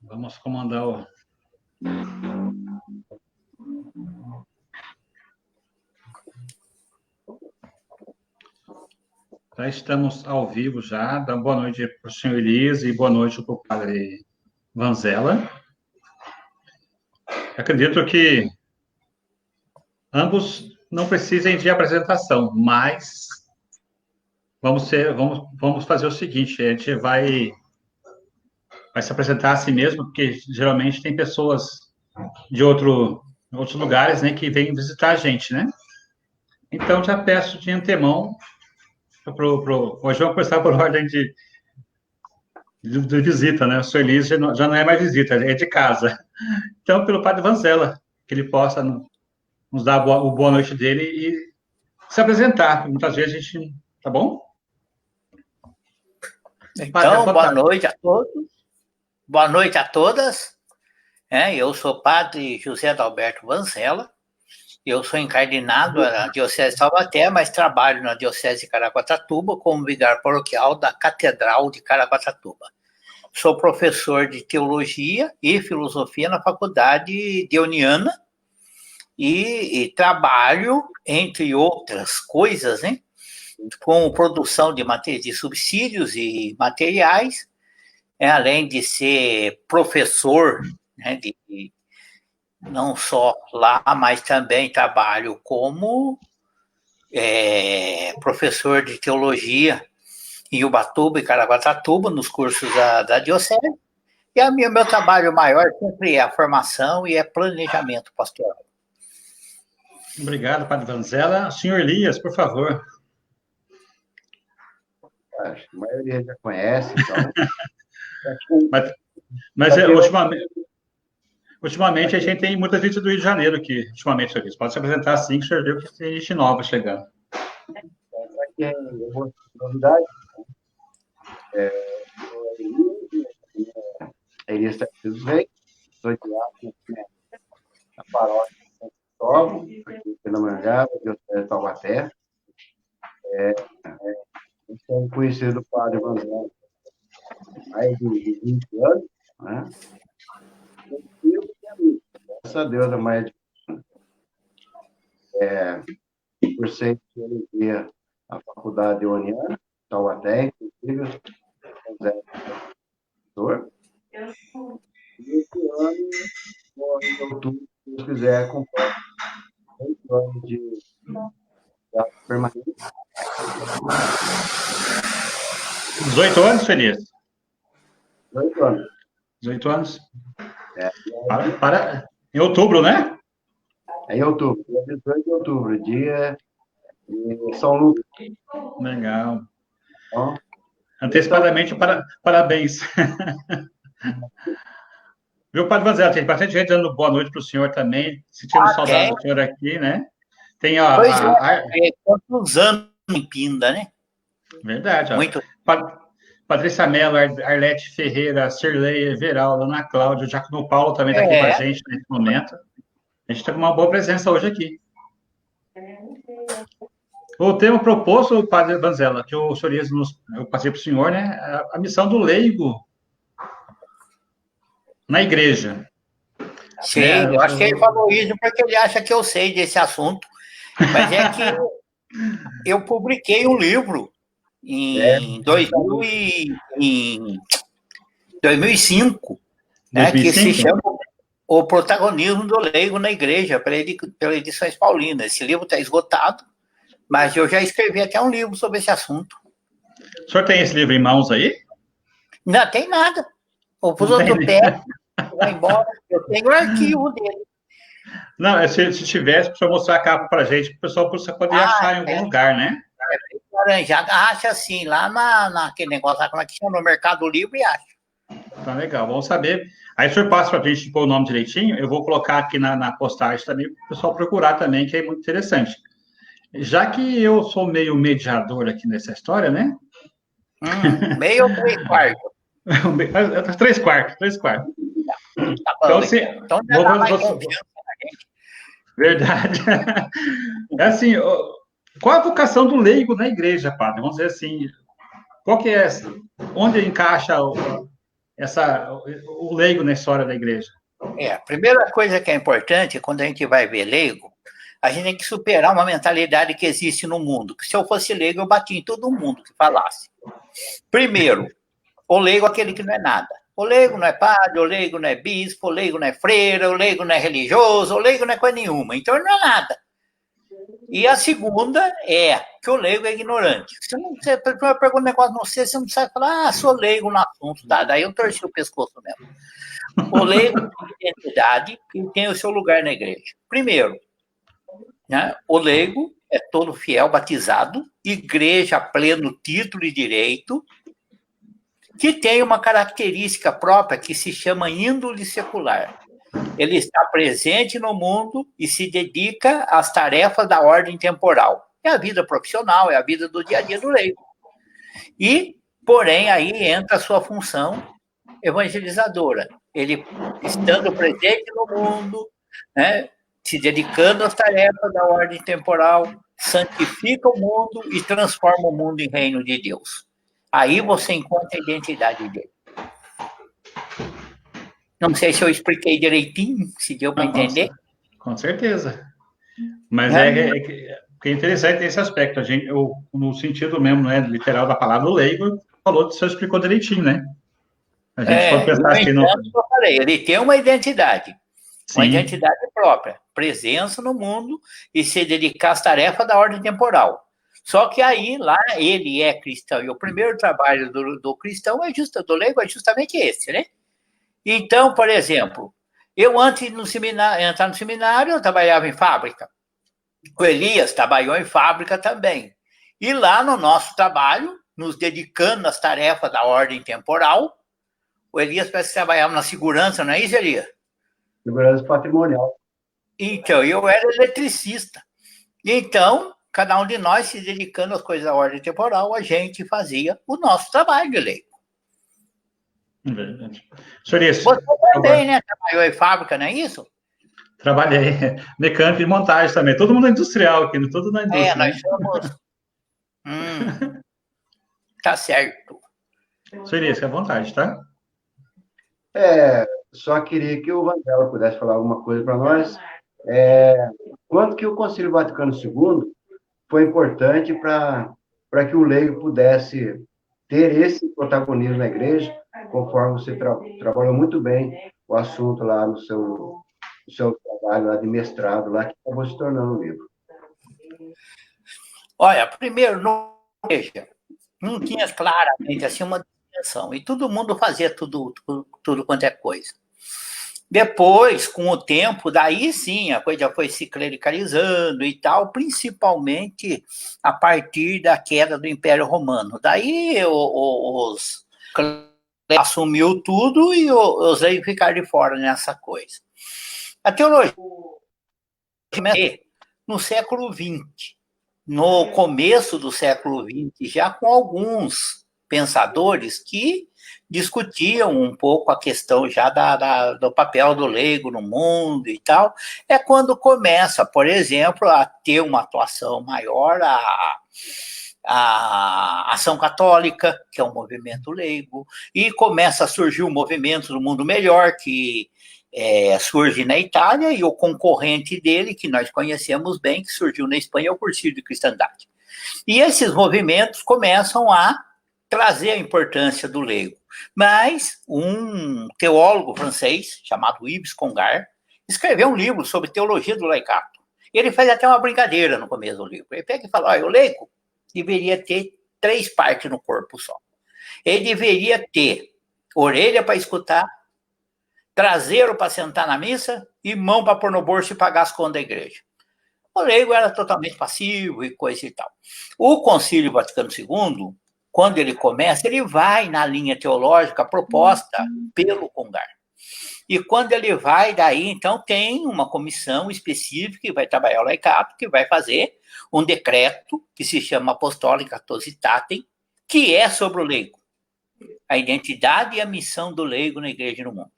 Vamos comandar o... Já estamos ao vivo já. Dá boa noite para o senhor Elias e boa noite para o padre Vanzella. Acredito que ambos não precisem de apresentação, mas vamos fazer o seguinte, a gente vai se apresentar a si mesmo, porque geralmente tem pessoas de outros lugares, né, que vêm visitar a gente, né? Então, já peço de antemão, hoje vamos começar por ordem de visita, né? O senhor Elias já não é mais visita, é de casa. Então, pelo padre Vanzella, que ele possa nos dar o boa noite dele e se apresentar. Muitas vezes a gente... Tá bom? Então, boa noite a todos. Boa noite a todas. Eu sou o padre José Adalberto Vanzella. Eu sou encardinado na Diocese de Taubaté, mas trabalho na Diocese de Caraguatatuba como vigário paroquial da Catedral de Caraguatatuba. Sou professor de Teologia e Filosofia na Faculdade Deoniana e trabalho, entre outras coisas, né, com produção de subsídios e materiais, além de ser professor, né, não só lá, mas também trabalho como professor de teologia em Ubatuba e Caraguatatuba, nos cursos da Diocese. E meu trabalho maior sempre é a formação e planejamento pastoral. Obrigado, padre Vanzella. Senhor Elias, por favor. Acho que a maioria já conhece, então... mas ultimamente a gente tem muita gente do Rio de Janeiro aqui, ultimamente, senhor Elias. Pode se apresentar assim, que o senhor viu que tem gente nova chegando. Aqui é uma novidade. Elias Tarcísio Reis, sou diácono na paróquia de Santo Cristóvão, aqui em Pindamonhangaba, Diocese de Taubaté. Sou conhecido do padre Vanzella há mais de 20 anos, né? Graças a Deus, há mais de cursei teologia na Faculdade Deoniana, Taubaté, inclusive, professor. E esse ano, em outubro, se Deus quiser, completo 8 anos de permanência. 18 anos, Feliz? 18 anos. 18 anos? Em outubro, né? É em outubro, dia 18 de outubro, dia de São Lucas. Legal. Então, antecipadamente, parabéns. Viu, padre Vanzella, tem bastante gente dando boa noite para o senhor também, sentindo saudade do senhor aqui, né? Tem quantos anos em Pinda, né? Verdade. Muito. Patrícia Mello, Arlete Ferreira, Cirlei, Everaldo, Ana Cláudia, o Diácono Paulo também está aqui com a gente nesse momento. A gente está com uma boa presença hoje aqui. O tema proposto, padre Vanzella, que o senhor eu passei para o senhor, né? A missão do leigo na igreja. Sim, eu acho que ele falou isso porque ele acha que eu sei desse assunto. Mas é que eu publiquei um livro em 2005, né, que se chama O Protagonismo do Leigo na Igreja, pela Edições Paulinas. Esse livro está esgotado, mas eu já escrevi até um livro sobre esse assunto. O senhor tem esse livro em mãos aí? Não tem nada. Ou pus outro pé, vai embora. Eu tenho o arquivo dele. Não, se tivesse, para mostrar a capa para a gente, o pessoal poder achar em algum lugar, né? Laranjada, acha assim, lá naquele negócio, lá, como é que chama? No Mercado Livre, acha. Tá legal, vamos saber. Aí o senhor passa para a gente pôr o nome direitinho, eu vou colocar aqui na postagem também, para o pessoal procurar também, que é muito interessante. Já que eu sou meio mediador aqui nessa história, né? Meio ou 3/4? 3/4. Tá bom, então, assim, então já dá mais confiança na gente. Verdade. É assim, qual a vocação do leigo na igreja, padre? Vamos dizer assim, qual que é essa? Onde encaixa o leigo na história da igreja? A primeira coisa que é importante, quando a gente vai ver leigo, a gente tem que superar uma mentalidade que existe no mundo, que se eu fosse leigo, eu batia em todo mundo que falasse. Primeiro, o leigo é aquele que não é nada. O leigo não é padre, o leigo não é bispo, o leigo não é freira, o leigo não é religioso, o leigo não é coisa nenhuma. Então, ele não é nada. E a segunda é que o leigo é ignorante. Você pergunta um negócio não sei, você não sabe falar, sou leigo no assunto, tá? Daí eu torci o pescoço mesmo. O leigo tem identidade e tem o seu lugar na igreja. Primeiro, né, o leigo é todo fiel batizado, igreja pleno título e direito, que tem uma característica própria que se chama índole secular. Ele está presente no mundo e se dedica às tarefas da ordem temporal. É a vida profissional, é a vida do dia a dia do leigo. E, porém, aí entra a sua função evangelizadora. Ele, estando presente no mundo, né, se dedicando às tarefas da ordem temporal, santifica o mundo e transforma o mundo em reino de Deus. Aí você encontra a identidade dele. Não sei se eu expliquei direitinho, se deu para entender. Com certeza. Mas é interessante esse aspecto. No sentido mesmo, né, literal da palavra, o leigo você explicou direitinho, né? A gente pode pensar assim. Eu falei, ele tem uma identidade. Sim. Uma identidade própria, presença no mundo e se dedicar às tarefas da ordem temporal. Só que aí, lá, ele é cristão. E o primeiro trabalho do cristão do leigo é justamente esse, né? Então, por exemplo, eu antes de entrar no seminário, eu trabalhava em fábrica. O Elias trabalhou em fábrica também. E lá no nosso trabalho, nos dedicando às tarefas da ordem temporal, o Elias parece que trabalhava na segurança, não é isso, Elias? Segurança patrimonial. Então, eu era eletricista. Então, cada um de nós se dedicando às coisas da ordem temporal, a gente fazia o nosso trabalho de leigo. Verdade. Senhor, isso. Você também, né? Trabalhou em fábrica, não é isso? Trabalhei. Mecânico e montagem também. Todo mundo é industrial aqui, tudo na indústria. Nós somos... Tá certo. Senhor, isso, à vontade, tá? Só queria que o Vandela pudesse falar alguma coisa para nós. Quanto que o Concílio Vaticano II foi importante para que o leigo pudesse ter esse protagonismo na igreja, conforme você trabalhou muito bem o assunto lá no seu trabalho lá de mestrado, lá que acabou se tornando um livro. Olha, primeiro, não tinha claramente assim uma dimensão, e todo mundo fazia tudo quanto é coisa. Depois, com o tempo, daí sim, a coisa foi se clericalizando e tal, principalmente a partir da queda do Império Romano. Daí os assumiu tudo e os leigos ficaram de fora nessa coisa. A teologia no século XX, no começo do século XX, já com alguns pensadores que discutiam um pouco a questão já do papel do leigo no mundo e tal, é quando começa, por exemplo, a ter uma atuação maior a Ação Católica, que é um movimento leigo, e começa a surgir o movimento do Mundo Melhor, que surge na Itália, e o concorrente dele, que nós conhecemos bem, que surgiu na Espanha, é o Cursilho de Cristandade. E esses movimentos começam a trazer a importância do leigo. Mas um teólogo francês, chamado Yves Congar, escreveu um livro sobre teologia do laicato. Ele faz até uma brincadeira no começo do livro. Ele pega e fala, o leigo deveria ter 3 partes no corpo só. Ele deveria ter orelha para escutar, traseiro para sentar na missa e mão para pôr no bolso e pagar as contas da igreja. O leigo era totalmente passivo e coisa e tal. O Concílio Vaticano II, quando ele começa, ele vai na linha teológica proposta pelo Congar. E quando ele vai, daí, então, tem uma comissão específica que vai trabalhar o laicato, que vai fazer um decreto que se chama Apostolica Tositatem, que é sobre o leigo. A identidade e a missão do leigo na igreja e no mundo.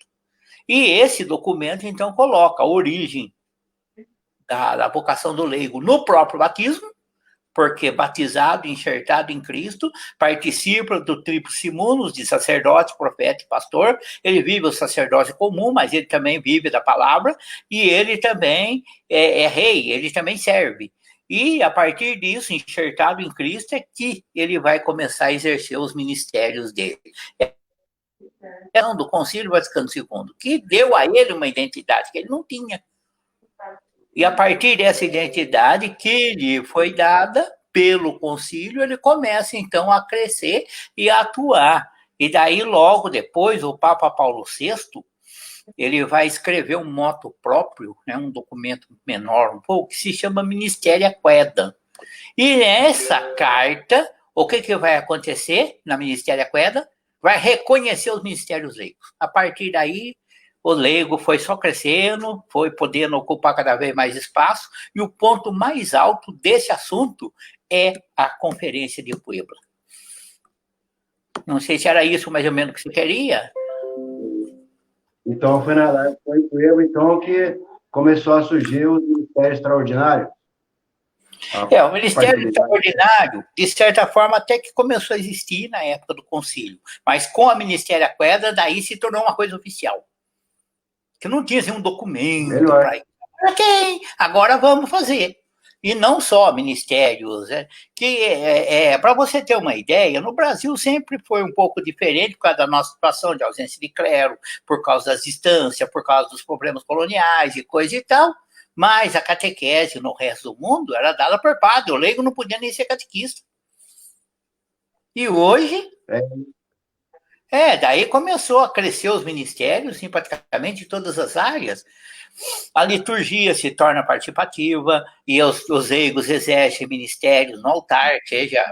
E esse documento, então, coloca a origem da vocação do leigo no próprio batismo, porque batizado, enxertado em Cristo, participa do tríplice munus de sacerdote, profeta e pastor. Ele vive o sacerdócio comum, mas ele também vive da palavra, e ele também é rei, ele também serve. E, a partir disso, enxertado em Cristo, é que ele vai começar a exercer os ministérios dele. Do Concílio Vaticano II, que deu a ele uma identidade que ele não tinha. E, a partir dessa identidade que lhe foi dada pelo concílio, ele começa, então, a crescer e a atuar. E daí, logo depois, o Papa Paulo VI, ele vai escrever um motu próprio, né, um documento menor um pouco, que se chama Ministeria Quaedam. E nessa carta, o que vai acontecer na Ministeria Quaedam? Vai reconhecer os ministérios leigos. A partir daí, o leigo foi só crescendo, foi podendo ocupar cada vez mais espaço, e o ponto mais alto desse assunto é a Conferência de Puebla. Não sei se era isso mais ou menos que você queria. Então, foi em Puebla, então, que começou a surgir o Ministério Extraordinário. O Ministério Extraordinário, de certa forma, até que começou a existir na época do concílio, mas com a Ministéria Quaedam, daí se tornou uma coisa oficial. Que não tinha assim, um documento para isso. Ok, agora vamos fazer. E não só ministérios, para você ter uma ideia, no Brasil sempre foi um pouco diferente por causa da nossa situação de ausência de clero, por causa das distâncias, por causa dos problemas coloniais e coisa e tal, mas a catequese no resto do mundo era dada por padre, o leigo não podia nem ser catequista. E hoje... daí começou a crescer os ministérios, em praticamente todas as áreas. A liturgia se torna participativa e os leigos exercem ministérios no altar, seja,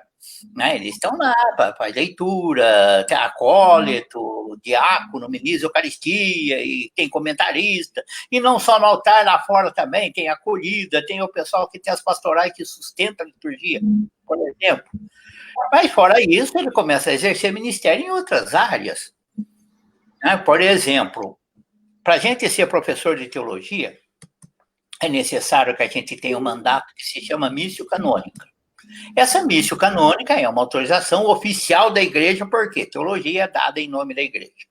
né, eles estão lá para leitura, tem acólito, diácono, ministro de Eucaristia, e tem comentarista, e não só no altar, lá fora também tem acolhida, tem o pessoal que tem as pastorais que sustentam a liturgia, por exemplo. Mas, fora isso, ele começa a exercer ministério em outras áreas. Por exemplo, para a gente ser professor de teologia, é necessário que a gente tenha um mandato que se chama missio canônica. Essa missio canônica é uma autorização oficial da igreja, porque teologia é dada em nome da igreja.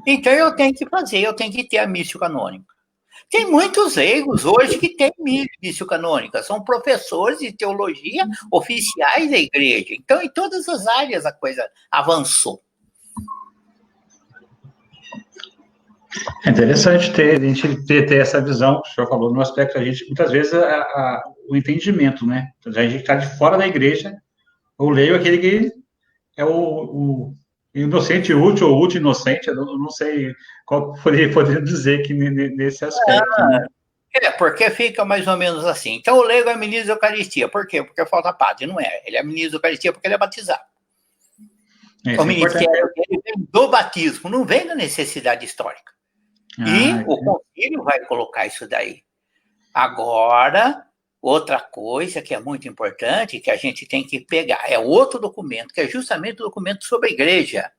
Então, eu tenho que ter a missio canônica. Tem muitos leigos hoje que têm missio canônica, são professores de teologia oficiais da igreja. Então, em todas as áreas a coisa avançou. É interessante a gente ter essa visão que o senhor falou, no aspecto, a gente, muitas vezes, o entendimento, né? A gente está de fora da igreja, o leigo é aquele que é o inocente útil ou útil inocente, eu não sei qual poderia dizer que nesse aspecto. Né? Porque fica mais ou menos assim. Então, o leigo é ministro da Eucaristia. Por quê? Porque falta padre. Não é. Ele é ministro da Eucaristia porque ele é batizado. O ministério dele vem do batismo, não vem da necessidade histórica. E o concílio vai colocar isso daí. Agora, outra coisa que é muito importante, que a gente tem que pegar, é outro documento, que é justamente o documento sobre a igreja,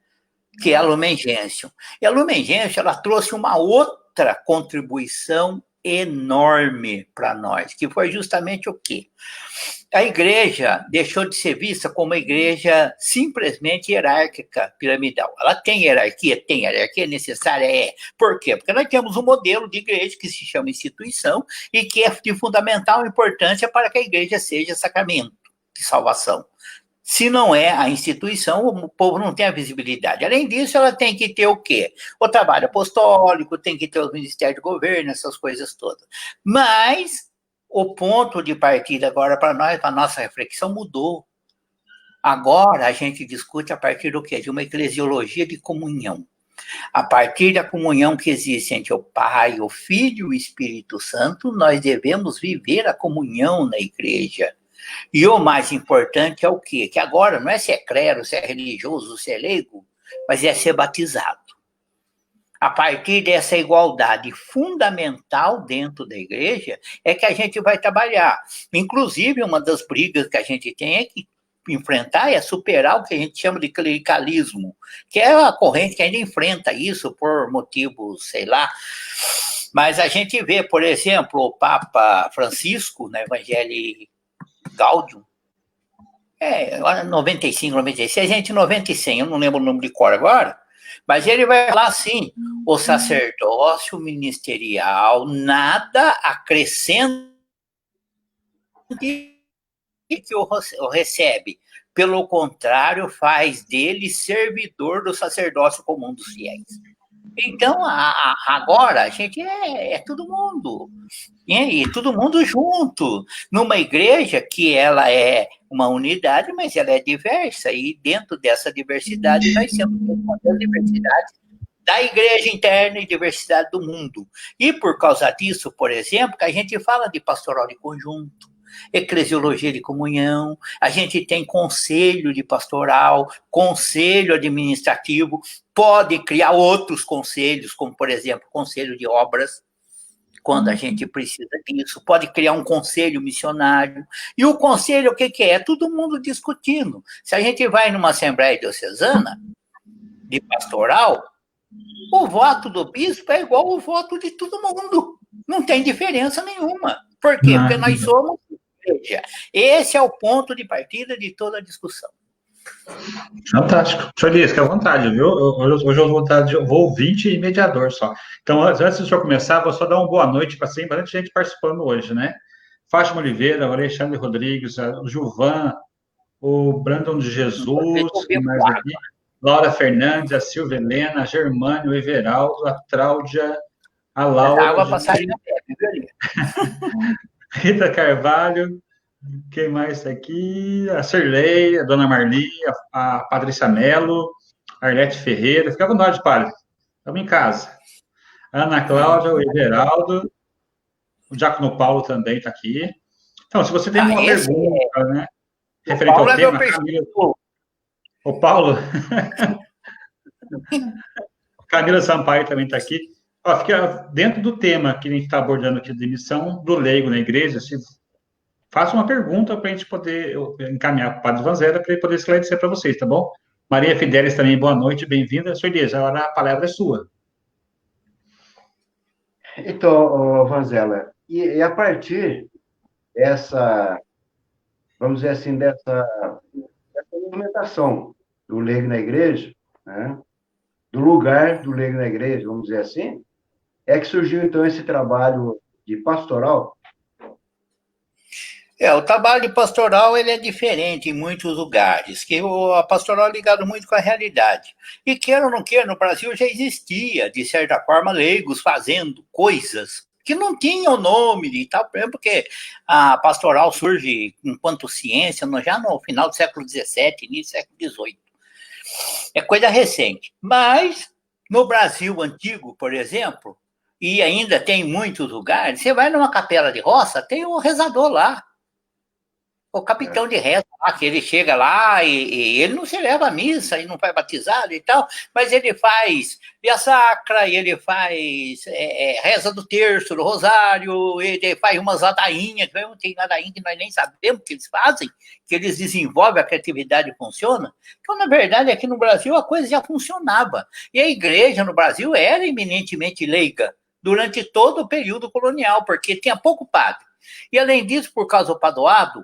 que é a Lumen Gentium. E a Lumen Gentium, ela trouxe uma outra contribuição enorme para nós, que foi justamente o quê? A igreja deixou de ser vista como uma igreja simplesmente hierárquica, piramidal. Ela tem hierarquia? Tem. A hierarquia necessária? Por quê? Porque nós temos um modelo de igreja que se chama instituição e que é de fundamental importância para que a igreja seja sacramento de salvação. Se não é a instituição, o povo não tem a visibilidade. Além disso, ela tem que ter o quê? O trabalho apostólico, tem que ter os ministérios de governo, essas coisas todas. Mas o ponto de partida agora para nós, para a nossa reflexão, mudou. Agora a gente discute a partir do quê? De uma eclesiologia de comunhão. A partir da comunhão que existe entre o Pai, o Filho e o Espírito Santo, nós devemos viver a comunhão na igreja. E o mais importante é o quê? Que agora não é se é clero, se é religioso, se é leigo, mas é ser batizado. A partir dessa igualdade fundamental dentro da igreja, é que a gente vai trabalhar. Inclusive, uma das brigas que a gente tem é que enfrentar é superar o que a gente chama de clericalismo, que é a corrente que ainda enfrenta isso por motivos, sei lá. Mas a gente vê, por exemplo, o Papa Francisco, na Evangelii Gaudium, 95, 96, gente, 90 e 100, eu não lembro o número de cor agora, mas ele vai falar assim: o sacerdócio ministerial nada acrescenta que o recebe. Pelo contrário, faz dele servidor do sacerdócio comum dos fiéis. Então, agora, a gente é todo mundo. E todo mundo junto. Numa igreja que ela é uma unidade, mas ela é diversa. E dentro dessa diversidade, nós temos a diversidade da igreja interna e diversidade do mundo. E por causa disso, por exemplo, que a gente fala de pastoral de conjunto, eclesiologia de comunhão, a gente tem conselho de pastoral, conselho administrativo, pode criar outros conselhos, como, por exemplo, conselho de obras, quando a gente precisa disso, pode criar um conselho missionário. E o conselho, o que é? É todo mundo discutindo. Se a gente vai numa assembleia diocesana de pastoral, o voto do bispo é igual ao voto de todo mundo. Não tem diferença nenhuma. Por quê? Porque nós somos igreja. Esse é o ponto de partida de toda a discussão. Fantástico. Senhor Elias, fique à vontade, viu? Hoje eu vou ouvinte e mediador só. Então, antes do senhor começar, vou só dar uma boa noite para bastante gente participando hoje, né? Fátima Oliveira, o Alexandre Rodrigues, o Gilvan, o Brandon de Jesus, quem mais aqui? Laura Fernandes, a Silvia Helena, a Germânia, o Everaldo, a Cláudia, a Laura. Água passarinho bebe, Rita Carvalho, quem mais está aqui? A Cirlei, a Dona Marli, a Patrícia Mello, a Arlete Ferreira. Fica à vontade, padre. Estamos em casa. A Ana Cláudia, o Everaldo, o Diácono Paulo também está aqui. Então, se você tem alguma pergunta, né, referente ao tema, o Paulo. Camila Sampaio também está aqui. Ó, fica dentro do tema que a gente está abordando aqui, de missão do leigo na igreja. Faça uma pergunta para a gente poder encaminhar para o Padre Vanzella para ele poder esclarecer para vocês, tá bom? Maria Fidelis também, boa noite, bem-vinda. Senhor Elias, agora a palavra é sua. Então, Vanzella, e a partir dessa, vamos dizer assim, dessa movimentação do leigo na igreja, né, do lugar do leigo na igreja, vamos dizer assim, é que surgiu, então, esse trabalho de pastoral. O trabalho de pastoral ele é diferente em muitos lugares, que a pastoral é ligado muito com a realidade. E queira ou não queira, no Brasil já existia, de certa forma, leigos fazendo coisas que não tinham nome e tal, porque a pastoral surge enquanto ciência já no final do século XVII, início do século XVIII. É coisa recente. Mas, no Brasil antigo, por exemplo, e ainda tem muitos lugares, você vai numa capela de roça, tem um rezador lá, o capitão de reza lá, que ele chega lá e ele não se leva à missa, ele não faz batizado e tal, mas ele faz via sacra, ele faz reza do terço, do rosário, ele faz umas ladainhas, tem ladainha que nós nem sabemos que eles fazem, que eles desenvolvem, a criatividade funciona. Então, na verdade, aqui no Brasil a coisa já funcionava. E a igreja no Brasil era eminentemente leiga durante todo o período colonial, porque tinha pouco padre. E, além disso, por causa do padoado,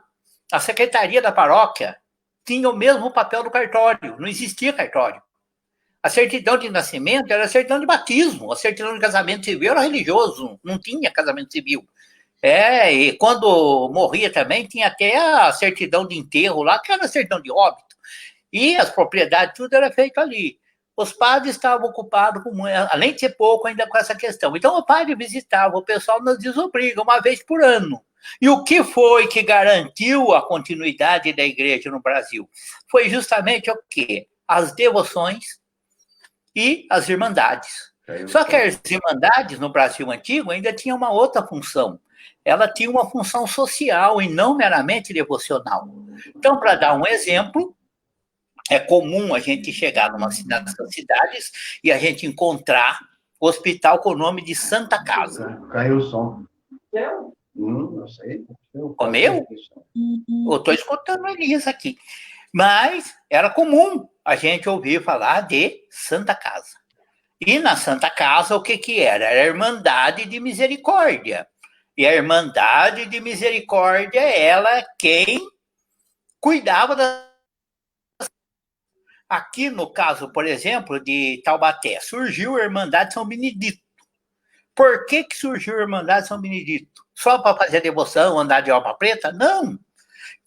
a secretaria da paróquia tinha o mesmo papel do cartório, não existia cartório. A certidão de nascimento era a certidão de batismo, a certidão de casamento civil era religioso, não tinha casamento civil. E quando morria também, tinha até a certidão de enterro lá, que era a certidão de óbito. E as propriedades, tudo era feito ali. Os padres estavam ocupados, além de ser pouco, ainda com essa questão. Então, o padre visitava, o pessoal nos desobriga uma vez por ano. E o que foi que garantiu a continuidade da igreja no Brasil? Foi justamente o quê? As devoções e as irmandades. Só que as irmandades no Brasil antigo ainda tinham uma outra função. Ela tinha uma função social e não meramente devocional. Então, para dar um exemplo, é comum a gente chegar nessas cidades e a gente encontrar hospital com o nome de Santa Casa. Caiu o som. Não sei. Comeu? Eu estou escutando Elias aqui. Mas era comum a gente ouvir falar de Santa Casa. E na Santa Casa, o que era? Era a Irmandade de Misericórdia. E a Irmandade de Misericórdia, ela é quem cuidava da... Aqui, no caso, por exemplo, de Taubaté, surgiu a Irmandade São Benedito. Por que surgiu a Irmandade São Benedito? Só para fazer devoção, andar de alma preta? Não.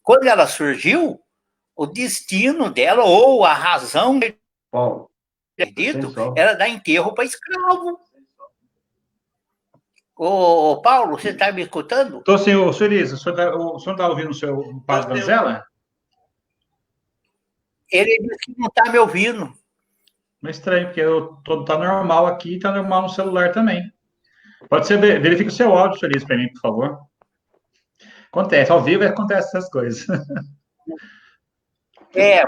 Quando ela surgiu, o destino dela, ou a razão Paulo, Benedito, era dar enterro para escravo. Ô, Paulo, você está me escutando? Estou sim, o senhor Elisa, o senhor está ouvindo o seu padre Vanzella? Ele disse que não está me ouvindo. Mas estranho, porque tá normal aqui e tá normal no celular também. Pode ser, verifique o seu áudio, senhor Elisa, para mim, por favor. Acontece, ao vivo acontece essas coisas.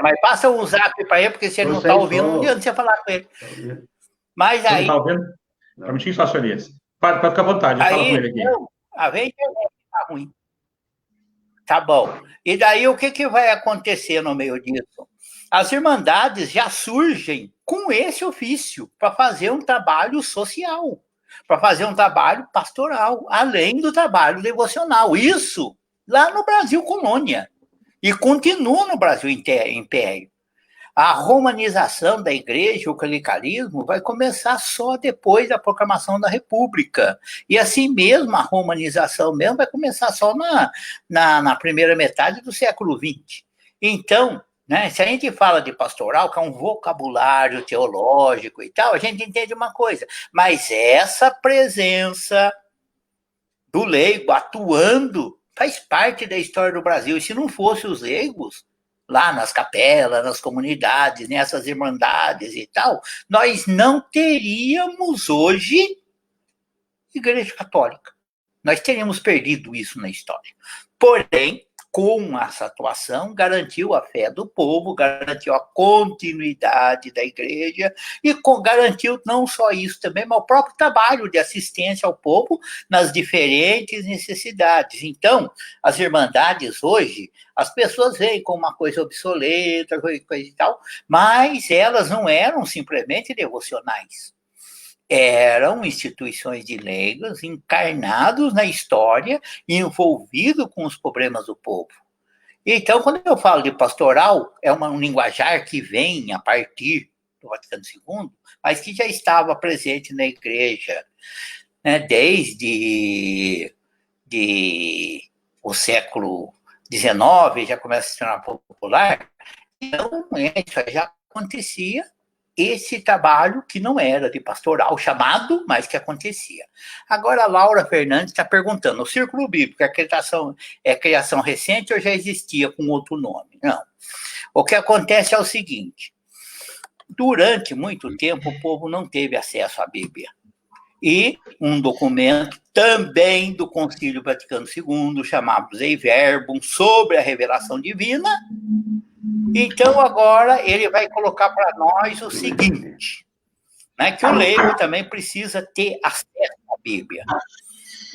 Mas passa o zap para ele, porque se ele não está ouvindo, não adianta você falar com ele. Mas aí... Você não está ouvindo? Permitir só, senhor Elisa. Pode ficar à vontade, fala com ele aqui. A vez está ruim. Tá bom. E daí, o que vai acontecer no meio disso? As irmandades já surgem com esse ofício, para fazer um trabalho social, para fazer um trabalho pastoral, além do trabalho devocional. Isso lá no Brasil colônia. E continua no Brasil império. A romanização da igreja, o clericalismo, vai começar só depois da proclamação da República. E assim mesmo, a romanização mesmo vai começar só na primeira metade do século XX. Então, né, se a gente fala de pastoral, que é um vocabulário teológico e tal, a gente entende uma coisa. Mas essa presença do leigo atuando faz parte da história do Brasil. E se não fosse os leigos, lá nas capelas, nas comunidades, nessas irmandades e tal, nós não teríamos hoje igreja católica. Nós teríamos perdido isso na história. Porém, com essa atuação, garantiu a fé do povo, garantiu a continuidade da igreja e garantiu não só isso também, mas o próprio trabalho de assistência ao povo nas diferentes necessidades. Então, as irmandades hoje, as pessoas veem como uma coisa obsoleta, coisa e tal, mas elas não eram simplesmente devocionais. Eram instituições de leigos encarnados na história e envolvidos com os problemas do povo. Então, quando eu falo de pastoral, é um linguajar que vem a partir do Vaticano II, mas que já estava presente na igreja, né, desde o século XIX, já começa a se tornar popular. Então, isso já acontecia, esse trabalho que não era de pastoral, chamado, mas que acontecia. Agora, a Laura Fernandes está perguntando, o Círculo Bíblico é criação recente ou já existia com outro nome? Não. O que acontece é o seguinte, durante muito tempo o povo não teve acesso à Bíblia. E um documento também do Concílio Vaticano II, chamado Dei Verbum, sobre a revelação divina. Então, agora, ele vai colocar para nós o seguinte, né, que o leigo também precisa ter acesso à Bíblia.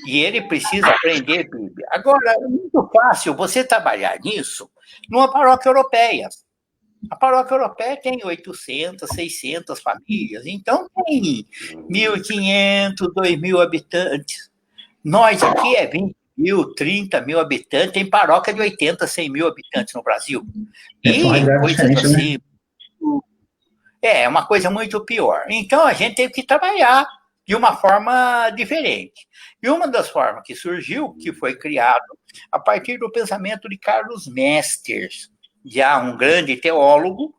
E ele precisa aprender a Bíblia. Agora, é muito fácil você trabalhar nisso numa paróquia europeia. A paróquia europeia tem 800, 600 famílias, então tem 1.500, 2.000 habitantes. Nós aqui é 20.000, 30.000 habitantes, tem paróquia de 80, 100.000 habitantes no Brasil. E coisas assim. É uma coisa muito pior. Então, a gente teve que trabalhar de uma forma diferente. E uma das formas que surgiu, que foi criado a partir do pensamento de Carlos Mesters, já um grande teólogo.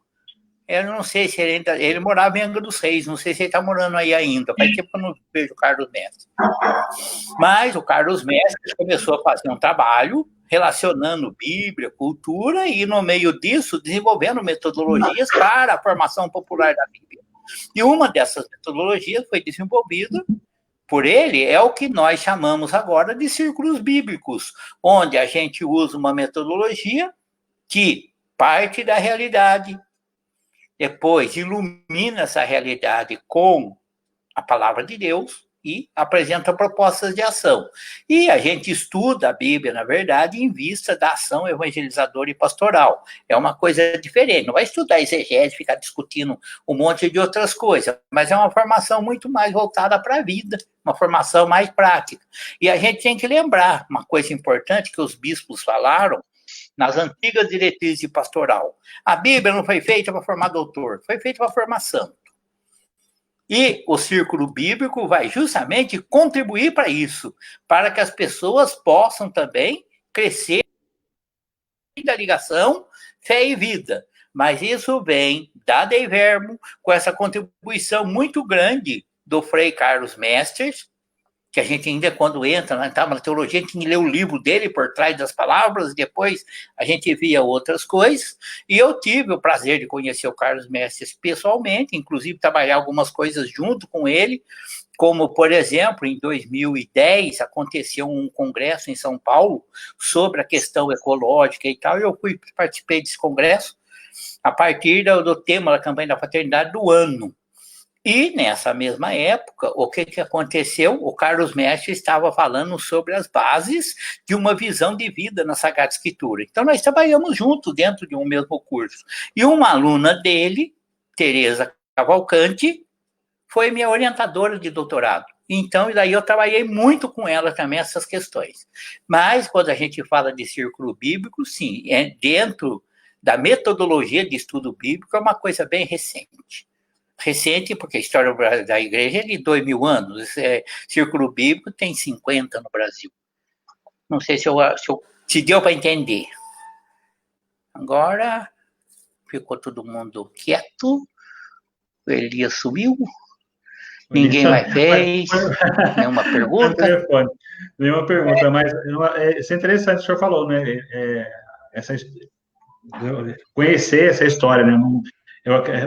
Eu não sei se ele morava em Angra dos Reis, não sei se ele está morando aí ainda, faz tempo que eu não vejo o Carlos Mestres. Mas o Carlos Mestres começou a fazer um trabalho relacionando Bíblia, cultura, e no meio disso desenvolvendo metodologias para a formação popular da Bíblia. E uma dessas metodologias foi desenvolvida por ele, é o que nós chamamos agora de círculos bíblicos, onde a gente usa uma metodologia que parte da realidade, depois ilumina essa realidade com a palavra de Deus e apresenta propostas de ação. E a gente estuda a Bíblia, na verdade, em vista da ação evangelizadora e pastoral. É uma coisa diferente. Não vai estudar exegese, ficar discutindo um monte de outras coisas, mas é uma formação muito mais voltada para a vida, uma formação mais prática. E a gente tem que lembrar uma coisa importante que os bispos falaram nas antigas diretrizes de pastoral. A Bíblia não foi feita para formar doutor, foi feita para formar santo. E o círculo bíblico vai justamente contribuir para isso, para que as pessoas possam também crescer da ligação fé e vida. Mas isso vem da Dei Verbo, com essa contribuição muito grande do Frei Carlos Mestres, que a gente ainda, quando entra na teologia, a gente lê o livro dele por trás das palavras, e depois a gente via outras coisas, e eu tive o prazer de conhecer o Carlos Mestres pessoalmente, inclusive trabalhar algumas coisas junto com ele, como, por exemplo, em 2010, aconteceu um congresso em São Paulo sobre a questão ecológica e tal, e eu participei desse congresso a partir do tema da campanha da fraternidade do ano. E, nessa mesma época, o que aconteceu? O Carlos Mestre estava falando sobre as bases de uma visão de vida na Sagrada Escritura. Então, nós trabalhamos juntos dentro de um mesmo curso. E uma aluna dele, Tereza Cavalcante, foi minha orientadora de doutorado. Então, daí eu trabalhei muito com ela também essas questões. Mas, quando a gente fala de círculo bíblico, sim, dentro da metodologia de estudo bíblico, é uma coisa bem recente. Recente, porque a história da igreja é de 2000 anos, círculo bíblico tem 50 no Brasil. Não sei se deu para entender. Agora, ficou todo mundo quieto, o Elias sumiu, ninguém mais fez nenhuma pergunta. Nenhuma pergunta, mas isso é interessante o que o senhor falou, né? Conhecer essa história, né?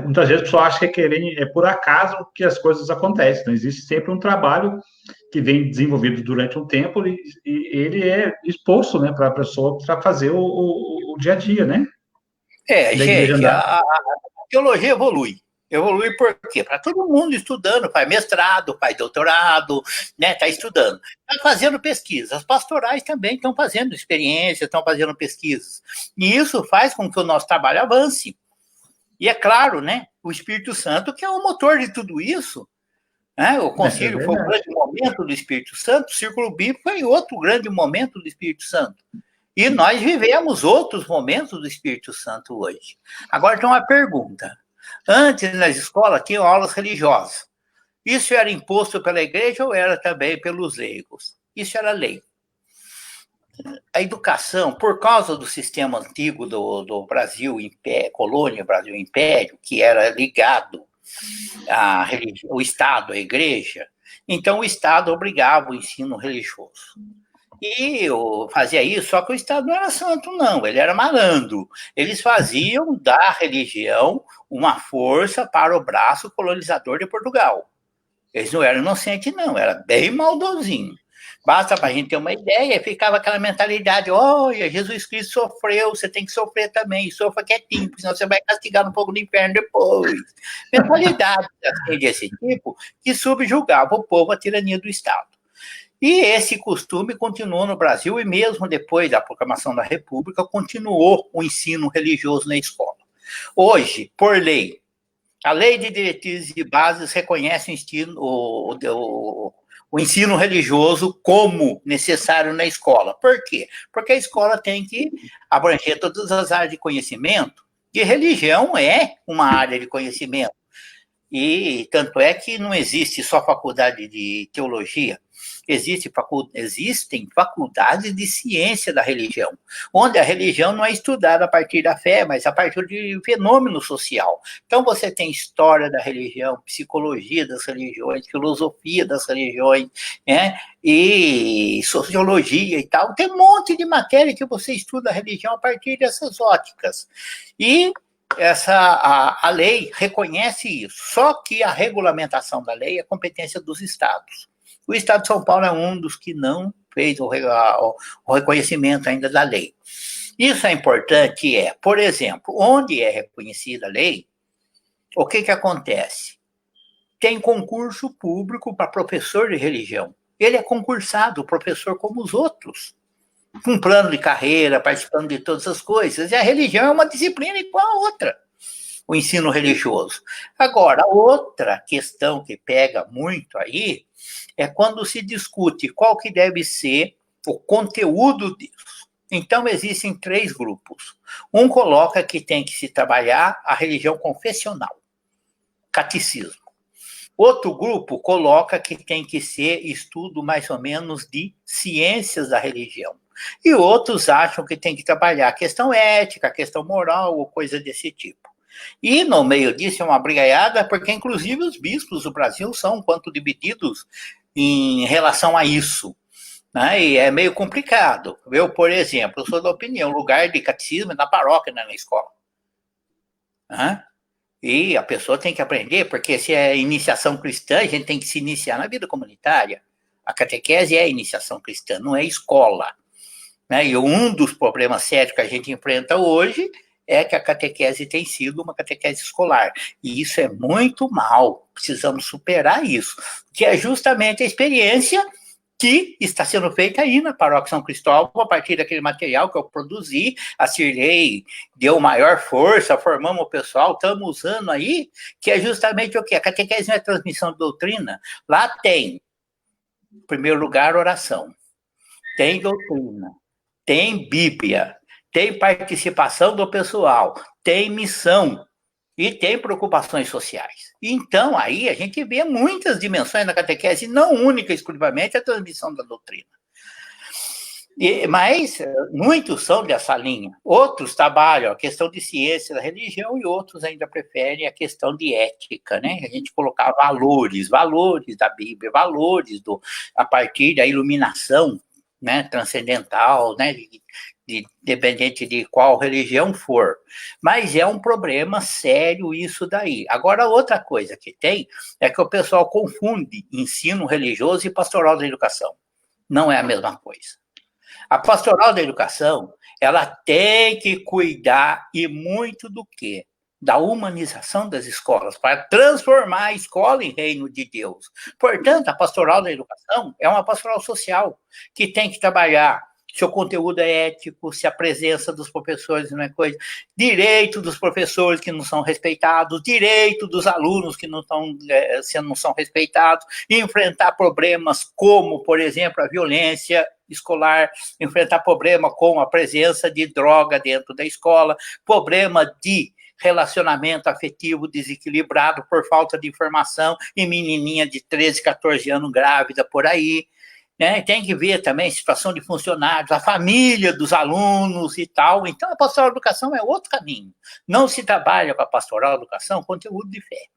Muitas vezes a pessoa acha que é por acaso que as coisas acontecem, não existe sempre um trabalho que vem desenvolvido durante um tempo e ele é exposto, né, para a pessoa para fazer o dia a dia, né? Gente, a teologia evolui. Evolui por quê? Para todo mundo estudando, faz mestrado, faz doutorado, né? Está estudando. Está fazendo pesquisas. As pastorais também estão fazendo experiências, estão fazendo pesquisas. E isso faz com que o nosso trabalho avance. E é claro, né? O Espírito Santo, que é o motor de tudo isso. Né? O concílio foi um grande momento do Espírito Santo, o círculo bíblico foi outro grande momento do Espírito Santo. E nós vivemos outros momentos do Espírito Santo hoje. Agora tem uma pergunta. Antes, nas escolas, tinham aulas religiosas. Isso era imposto pela igreja ou era também pelos leigos? Isso era lei. A educação, por causa do sistema antigo do Brasil, colônia, Brasil Império, que era ligado ao Estado, à igreja, então o Estado obrigava o ensino religioso. E eu fazia isso, só que o Estado não era santo, não, ele era malandro. Eles faziam da religião uma força para o braço colonizador de Portugal. Eles não eram inocentes, não, era bem maldosinho. Basta para a gente ter uma ideia, ficava aquela mentalidade, olha, Jesus Cristo sofreu, você tem que sofrer também, sofra quietinho, senão você vai castigar no fogo do inferno depois. Mentalidade assim, desse tipo que subjugava o povo à tirania do Estado. E esse costume continuou no Brasil e mesmo depois da proclamação da República, continuou o ensino religioso na escola. Hoje, por lei, a Lei de Diretrizes e Bases reconhece o ensino religioso como necessário na escola. Por quê? Porque a escola tem que abranger todas as áreas de conhecimento, e religião é uma área de conhecimento. E tanto é que não existe só faculdade de teologia, existem faculdades de ciência da religião, onde a religião não é estudada a partir da fé, mas a partir de fenômeno social. Então você tem história da religião, psicologia das religiões, filosofia das religiões, né? E sociologia e tal. Tem um monte de matéria que você estuda a religião a partir dessas óticas. E a lei reconhece isso, só que a regulamentação da lei é competência dos estados. O Estado de São Paulo é um dos que não fez o reconhecimento ainda da lei. Isso é importante, por exemplo, onde é reconhecida a lei, o que acontece? Tem concurso público para professor de religião. Ele é concursado, professor como os outros, com plano de carreira, participando de todas as coisas. E a religião é uma disciplina igual a outra, o ensino religioso. Agora, outra questão que pega muito aí é quando se discute qual que deve ser o conteúdo disso. Então, existem 3 grupos. Um coloca que tem que se trabalhar a religião confessional, catecismo. Outro grupo coloca que tem que ser estudo mais ou menos de ciências da religião. E outros acham que tem que trabalhar a questão ética, a questão moral ou coisa desse tipo. E no meio disso é uma brigaiada, porque inclusive os bispos do Brasil são um quanto divididos em relação a isso. Né? E é meio complicado. Eu, por exemplo, sou da opinião, o lugar de catecismo é na paróquia, não é na escola. Né? E a pessoa tem que aprender, porque se é iniciação cristã, a gente tem que se iniciar na vida comunitária. A catequese é a iniciação cristã, não é escola. Né? E um dos problemas sérios que a gente enfrenta hoje é que a catequese tem sido uma catequese escolar. E isso é muito mal. Precisamos superar isso, que é justamente a experiência que está sendo feita aí na Paróquia São Cristóvão, a partir daquele material que eu produzi, a Cirlei deu maior força, formamos o pessoal, estamos usando aí, que é justamente o quê? A catequese não é transmissão de doutrina. Lá tem, em primeiro lugar, oração, tem doutrina, tem Bíblia, tem participação do pessoal, tem missão e tem preocupações sociais. Então, aí a gente vê muitas dimensões na catequese, não única e exclusivamente a transmissão da doutrina. Mas muitos são dessa linha. Outros trabalham a questão de ciência da religião e outros ainda preferem a questão de ética, né? A gente colocar valores da Bíblia, valores a partir da iluminação, né, transcendental, né, dependente de qual religião for. Mas é um problema sério isso daí. Agora, outra coisa que tem é que o pessoal confunde ensino religioso e pastoral da educação. Não é a mesma coisa. A pastoral da educação, ela tem que cuidar, e muito do quê? Da humanização das escolas, para transformar a escola em reino de Deus. Portanto, a pastoral da educação é uma pastoral social, que tem que trabalhar se o conteúdo é ético, se a presença dos professores não é coisa, direito dos professores que não são respeitados, direito dos alunos que não são respeitados, enfrentar problemas como, por exemplo, a violência escolar, enfrentar problema com a presença de droga dentro da escola, problema de relacionamento afetivo desequilibrado por falta de informação e menininha de 13, 14 anos grávida por aí. Né? Tem que ver também a situação de funcionários, a família dos alunos e tal. Então, a pastoral da educação é outro caminho. Não se trabalha com a pastoral da educação conteúdo de fé.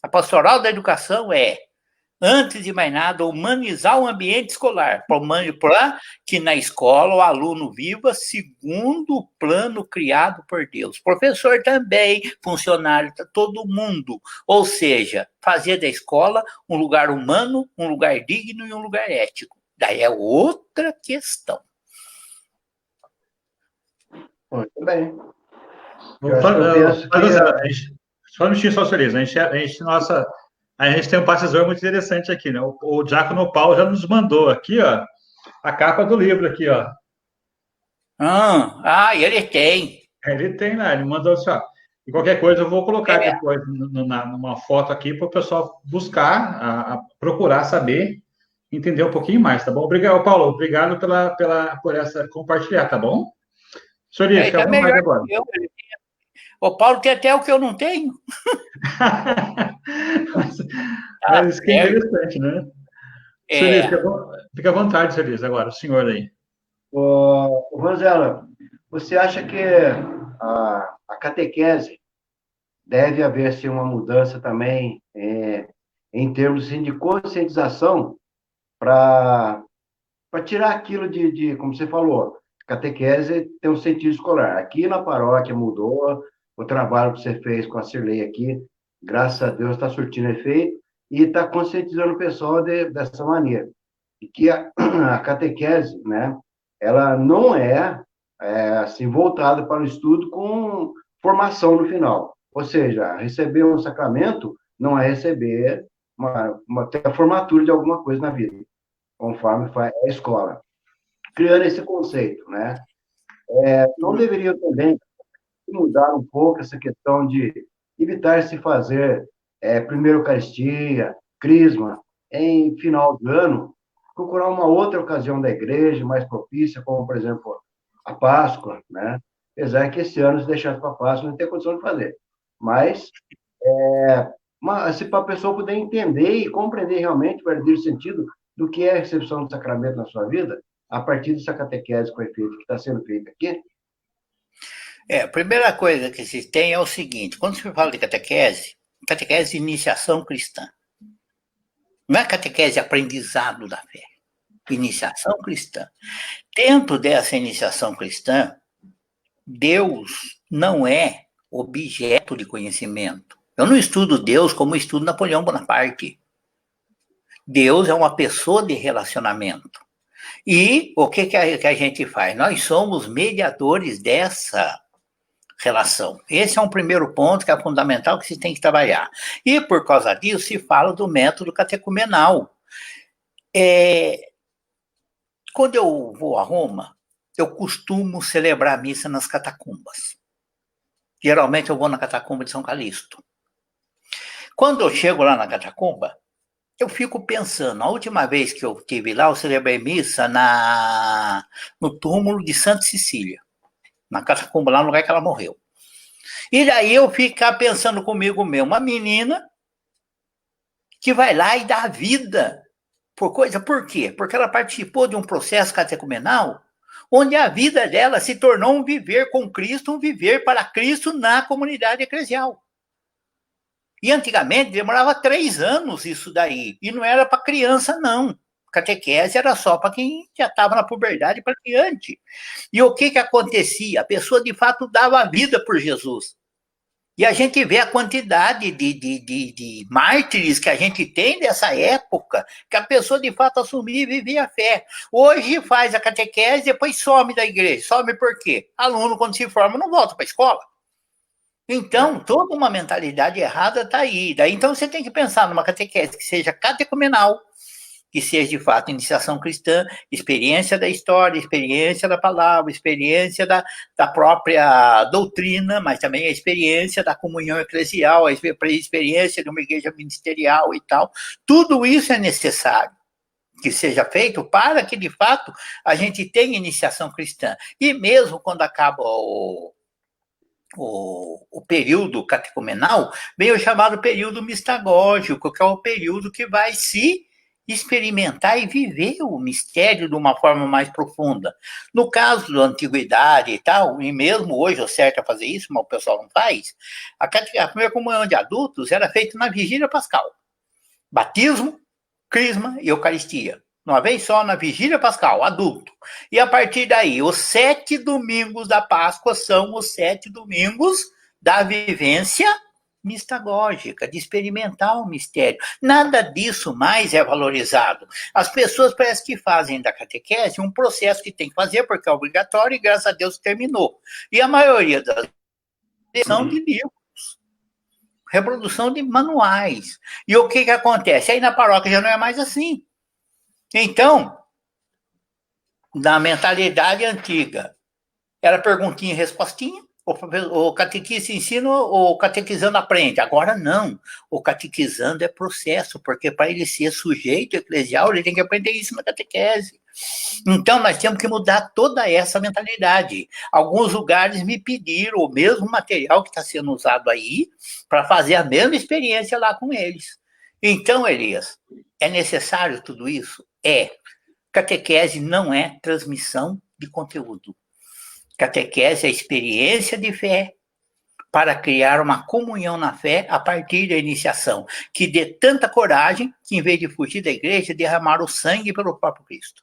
A pastoral da educação é, antes de mais nada, humanizar o ambiente escolar, para que na escola o aluno viva segundo o plano criado por Deus. Professor também, funcionário, todo mundo. Ou seja, fazer da escola um lugar humano, um lugar digno e um lugar ético. Daí é outra questão. Muito bem. Só um minutinho, só, Feliz. A gente tem um bastidor muito interessante aqui, né? O Diácono Paulo já nos mandou aqui, ó, a capa do livro aqui, ó. Ele tem. Ele tem lá, ele mandou assim, ó. E qualquer coisa eu vou colocar depois numa foto aqui para o pessoal buscar, procurar saber, entender um pouquinho mais, tá bom? Obrigado, Paulo. Obrigado por essa compartilhar, tá bom? Senhor, fica à vontade agora. O Paulo tem até o que eu não tenho. Mas isso que é interessante, né? Senhor, fica à vontade, senhor, agora, o senhor aí. Rosela, você acha que a catequese deve haver assim, uma mudança também em termos assim, de conscientização para tirar aquilo como você falou, catequese tem um sentido escolar. Aqui na paróquia mudou, o trabalho que você fez com a Cirlei aqui, graças a Deus está surtindo efeito e está conscientizando o pessoal dessa maneira. E que a catequese, né, ela não é assim, voltada para o estudo com formação no final. Ou seja, receber um sacramento não é receber ter a formatura de alguma coisa na vida, conforme faz a escola. Criando esse conceito, né? Não deveria também mudar um pouco essa questão de evitar se fazer primeira Eucaristia, Crisma, em final de ano, procurar uma outra ocasião da igreja mais propícia, como, por exemplo, a Páscoa, né? Apesar que esse ano, se deixar para a Páscoa, não tem condição de fazer. Mas, se para a pessoa poder entender e compreender realmente o verdadeiro sentido do que é a recepção do sacramento na sua vida, a partir dessa catequese que está sendo feita aqui. A primeira coisa que se tem é o seguinte: quando se fala de catequese de iniciação cristã. Não é catequese de aprendizado da fé. Iniciação cristã. Dentro dessa iniciação cristã, Deus não é objeto de conhecimento. Eu não estudo Deus como estudo Napoleão Bonaparte. Deus é uma pessoa de relacionamento. E o que a gente faz? Nós somos mediadores dessa relação. Esse é um primeiro ponto que é fundamental, que se tem que trabalhar. E, por causa disso, se fala do método catecumenal. Quando eu vou a Roma, eu costumo celebrar a missa nas catacumbas. Geralmente eu vou na catacumba de São Calixto. Quando eu chego lá na catacumba, eu fico pensando, a última vez que eu estive lá, eu celebrei missa no túmulo de Santa Cecília, na catacumba, lá no lugar que ela morreu. E daí eu ficar pensando comigo mesmo, uma menina que vai lá e dá a vida por coisa. Por quê? Porque ela participou de um processo catecumenal onde a vida dela se tornou um viver com Cristo, um viver para Cristo na comunidade eclesial. E antigamente demorava 3 anos isso daí. E não era para criança, não. Catequese era só para quem já estava na puberdade para diante. E o que acontecia? A pessoa, de fato, dava a vida por Jesus. E a gente vê a quantidade de mártires que a gente tem dessa época, que a pessoa, de fato, assumia e vivia a fé. Hoje faz a catequese e depois some da igreja. Some por quê? Aluno, quando se forma, não volta para a escola. Então, toda uma mentalidade errada está aí. Daí, então, você tem que pensar numa catequese que seja catecumenal, que seja, de fato, iniciação cristã, experiência da história, experiência da palavra, experiência da própria doutrina, mas também a experiência da comunhão eclesial, a experiência de uma igreja ministerial e tal. Tudo isso é necessário que seja feito para que, de fato, a gente tenha iniciação cristã. E mesmo quando acaba o período catecumenal, vem o chamado período mistagógico, que é o período que vai se experimentar e viver o mistério de uma forma mais profunda. No caso da antiguidade e tal, e mesmo hoje o certo é fazer isso, mas o pessoal não faz, a primeira comunhão de adultos era feita na vigília pascal. Batismo, crisma e eucaristia. Uma vez só na vigília pascal, adulto. E a partir daí, os 7 domingos da Páscoa são os 7 domingos da vivência mistagógica, de experimentar o mistério. Nada disso mais é valorizado. As pessoas parecem que fazem da catequese um processo que tem que fazer, porque é obrigatório, e graças a Deus terminou. E a maioria das são de livros, reprodução de manuais. E o que acontece? Aí na paróquia já não é mais assim. Então, na mentalidade antiga, era perguntinha e respostinha, o catequista ensina, o catequizando aprende. Agora não, o catequizando é processo, porque para ele ser sujeito eclesial, ele tem que aprender isso na catequese. Então, nós temos que mudar toda essa mentalidade. Alguns lugares me pediram o mesmo material que está sendo usado aí, para fazer a mesma experiência lá com eles. Então, Elias, é necessário tudo isso? É. Catequese não é transmissão de conteúdo. Catequese é experiência de fé para criar uma comunhão na fé a partir da iniciação, que dê tanta coragem que, em vez de fugir da igreja, derramar o sangue pelo próprio Cristo.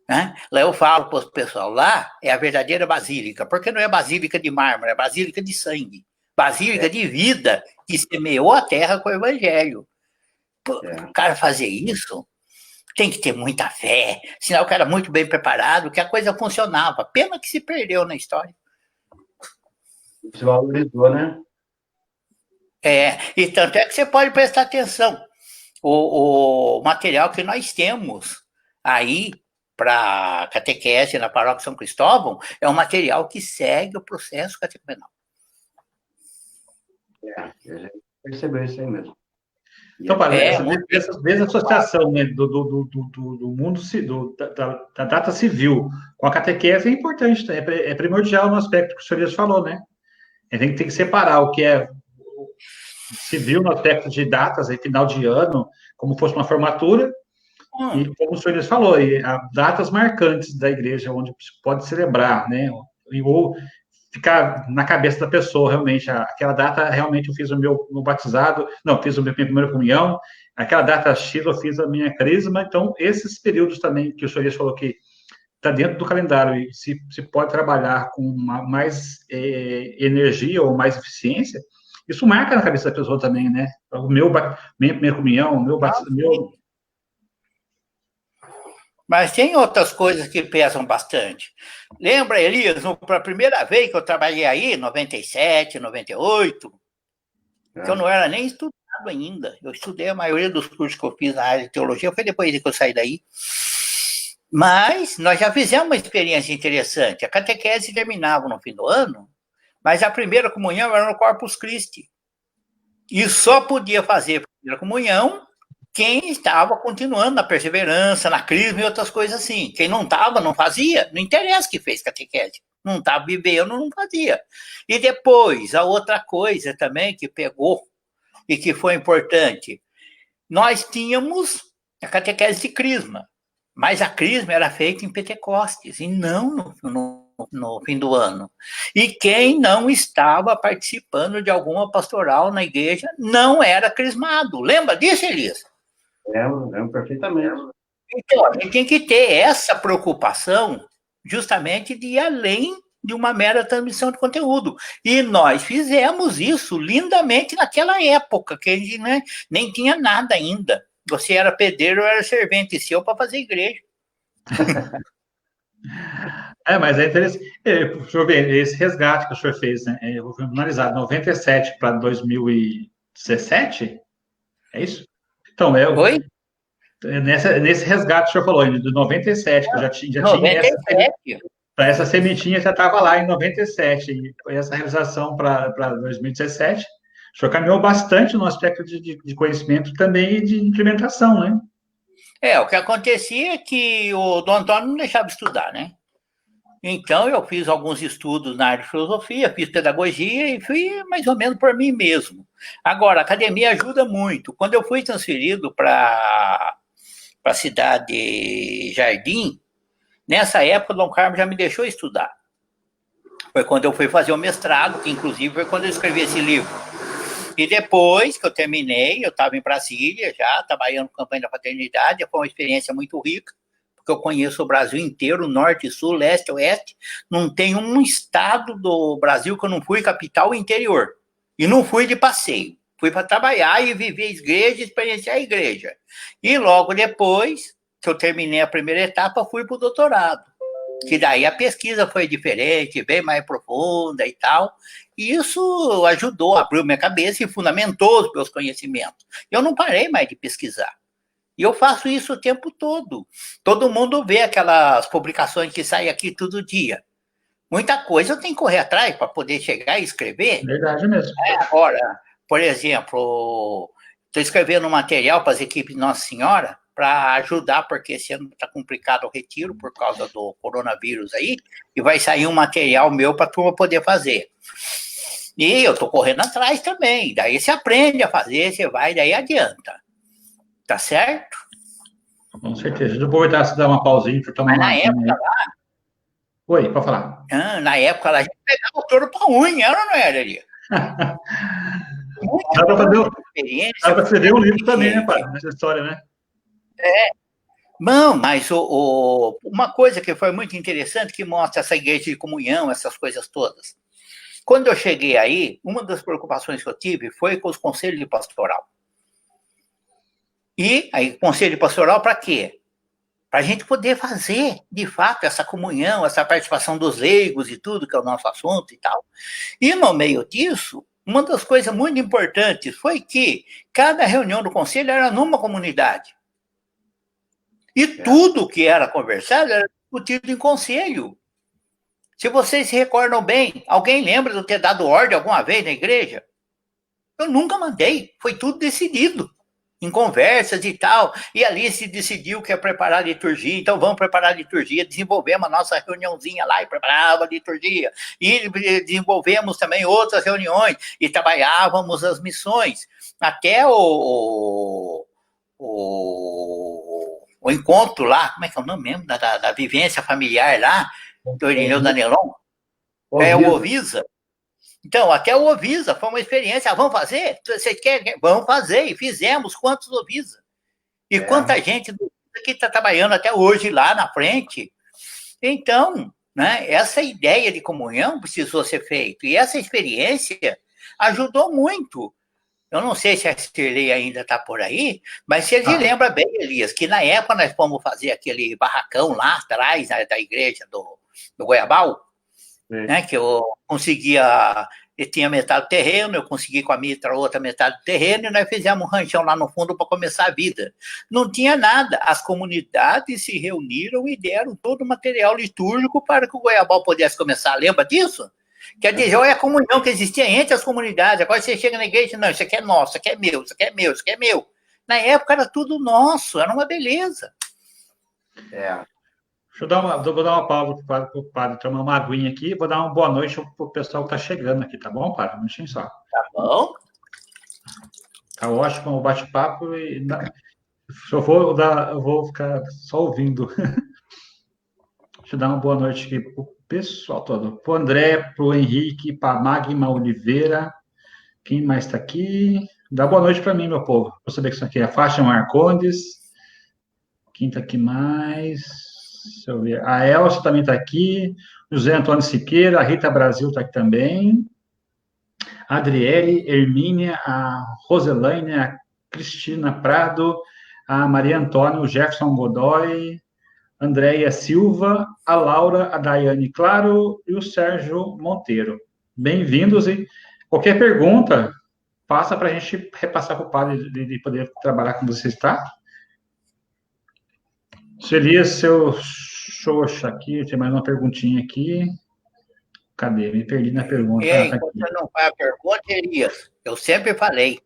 Né? Lá eu falo para o pessoal, lá é a verdadeira basílica, porque não é basílica de mármore, é basílica de sangue, basílica de vida, que semeou a terra com o evangelho. O cara fazer isso tem que ter muita fé, sinal que era muito bem preparado, que a coisa funcionava. Pena que se perdeu na história. Se valorizou, né? E tanto é que você pode prestar atenção. O material que nós temos aí para catequese na Paróquia São Cristóvão é um material que segue o processo catecumenal. A gente percebeu isso aí mesmo. Então, desde a associação, né, do mundo, da data civil com a catequese é importante, é primordial no aspecto que o senhor falou, né? Tem que separar o que é civil no aspecto de datas, aí, final de ano, como fosse uma formatura, e como o senhor falou, datas marcantes da igreja, onde se pode celebrar, né? Ou ficar na cabeça da pessoa, realmente, aquela data, realmente, eu fiz o meu batizado, não, fiz a minha primeira comunhão, aquela data X eu fiz a minha crisma, então, esses períodos também que o senhor falou que está dentro do calendário e se pode trabalhar com mais energia ou mais eficiência, isso marca na cabeça da pessoa também, né? Minha primeira comunhão, meu batismo, Mas tem outras coisas que pesam bastante. Lembra, Elias, para a primeira vez que eu trabalhei aí, 97, 98, que eu não era nem estudado ainda. Eu estudei a maioria dos cursos que eu fiz na área de teologia, foi depois que eu saí daí. Mas nós já fizemos uma experiência interessante. A catequese terminava no fim do ano, mas a primeira comunhão era no Corpus Christi. E só podia fazer a primeira comunhão quem estava continuando na perseverança, na crisma e outras coisas assim. Quem não estava, não fazia. Não interessa que fez catequese. Não estava vivendo, não fazia. E depois, a outra coisa também que pegou e que foi importante, nós tínhamos a catequese de crisma, mas a crisma era feita em Pentecostes e não no fim do ano. E quem não estava participando de alguma pastoral na igreja não era crismado. Lembra disso, Elias? Lembro perfeitamente. Então, a gente tem que ter essa preocupação justamente de ir além de uma mera transmissão de conteúdo. E nós fizemos isso lindamente naquela época, que a gente, né, nem tinha nada ainda. Você era pedreiro, eu era servente seu para fazer igreja. Mas é interessante. Deixa eu ver, esse resgate que o senhor fez, né? Eu vou analisar, 97 para 2017? É isso? Então, Oi? Nesse resgate que o senhor falou, de 97, que eu já tinha 97. essa sementinha já estava lá em 97, e essa realização para 2017, o senhor caminhou bastante no aspecto de conhecimento também e de implementação, né? O que acontecia é que o Dom Antônio não deixava estudar, né? Então, eu fiz alguns estudos na área de filosofia, fiz pedagogia e fui mais ou menos por mim mesmo. Agora, a academia ajuda muito. Quando eu fui transferido para a cidade de Jardim, nessa época, o Dom Carlos já me deixou estudar. Foi quando eu fui fazer o mestrado, que inclusive foi quando eu escrevi esse livro. E depois que eu terminei, eu estava em Brasília já, trabalhando com campanha da fraternidade, foi uma experiência muito rica, porque eu conheço o Brasil inteiro, norte, sul, leste, oeste, não tem um estado do Brasil que eu não fui capital e interior. E não fui de passeio, fui para trabalhar e viver a igreja, experienciar a igreja. E logo depois que eu terminei a primeira etapa, fui para o doutorado. Que daí a pesquisa foi diferente, bem mais profunda e tal. E isso ajudou, abriu minha cabeça e fundamentou os meus conhecimentos. Eu não parei mais de pesquisar. E eu faço isso o tempo todo. Todo mundo vê aquelas publicações que saem aqui todo dia. Muita coisa eu tenho que correr atrás para poder chegar e escrever. Verdade mesmo. Agora, por exemplo, estou escrevendo um material para as equipes de Nossa Senhora para ajudar, porque esse ano está complicado o retiro por causa do coronavírus aí, e vai sair um material meu para a turma poder fazer. E eu estou correndo atrás também. Daí você aprende a fazer, você vai, daí adianta. Tá certo? Com certeza. Deixa eu aproveitar se dar uma pausinha para tomar uma aguinha aí. Oi, pode falar. Na época, a gente pegava o touro para unha, era ou não era ali? Dá para escrever um livro também, né, pai? Nessa história, né? Não, mas uma coisa que foi muito interessante, que mostra essa igreja de comunhão, essas coisas todas. Quando eu cheguei aí, uma das preocupações que eu tive foi com os conselhos de pastoral. E aí, conselho de pastoral para quê? Para a gente poder fazer, de fato, essa comunhão, essa participação dos leigos e tudo, que é o nosso assunto e tal. E no meio disso, uma das coisas muito importantes foi que cada reunião do conselho era numa comunidade. E tudo que era conversado era discutido em conselho. Se vocês se recordam bem, alguém lembra de eu ter dado ordem alguma vez na igreja? Eu nunca mandei, foi tudo decidido. em conversas e tal, e ali se decidiu que ia preparar a liturgia, então vamos preparar a liturgia, desenvolvemos a nossa reuniãozinha lá e preparava a liturgia, e desenvolvemos também outras reuniões, e trabalhávamos as missões, até o encontro lá, como é que é o nome mesmo, da vivência familiar lá, do Irineu Danelon, o Ovisa. Então, até o Ovisa foi uma experiência. Vamos fazer? Vocês querem? Vamos fazer. E fizemos. Quantos Ovisa? E quanta gente que está trabalhando até hoje lá na frente. Então, né, essa ideia de comunhão precisou ser feita. E essa experiência ajudou muito. Eu não sei se a Cirlei ainda está por aí, mas se ele lembra bem, Elias, que na época nós fomos fazer aquele barracão lá atrás da igreja do Goiabal, né, que eu conseguia, eu tinha metade do terreno, eu consegui com a Mitra outra metade do terreno, e nós fizemos um ranchão lá no fundo para começar a vida. Não tinha nada, as comunidades se reuniram e deram todo o material litúrgico para que o Goiabal pudesse começar. Lembra disso? Quer dizer, olha a comunhão que existia entre as comunidades. Agora você chega na igreja, não, isso aqui é nosso, isso aqui é meu, isso aqui é meu, isso aqui é meu. Na época era tudo nosso, era uma beleza. Vou dar uma pausa para o padre tomar uma aguinha aqui. Vou dar uma boa noite para o pessoal que está chegando aqui, tá bom, padre? Um minutinho só. Tá bom. Tá ótimo o bate-papo. Eu vou ficar só ouvindo. Deixa eu dar uma boa noite aqui para o pessoal todo. Para o André, para o Henrique, para a Magma Oliveira. Quem mais está aqui? Dá boa noite para mim, meu povo. Vou saber que isso aqui é a Faixa Marcondes. Quem está aqui mais? Deixa eu ver. A Elsa também está aqui. José Antônio Siqueira. A Rita Brasil está aqui também. A Adriele, Hermínia, a Roselaine, a Cristina Prado, a Maria Antônia, o Jefferson Godoy, Andréia Silva, a Laura, a Daiane Claro e o Sérgio Monteiro. Bem-vindos e qualquer pergunta, passa para a gente repassar para o padre de poder trabalhar com vocês, tá? Elias, seu xoxa aqui, tem mais uma perguntinha aqui. Cadê? Me perdi na pergunta. E aí, quando você não faz a pergunta, Elias, eu sempre falei,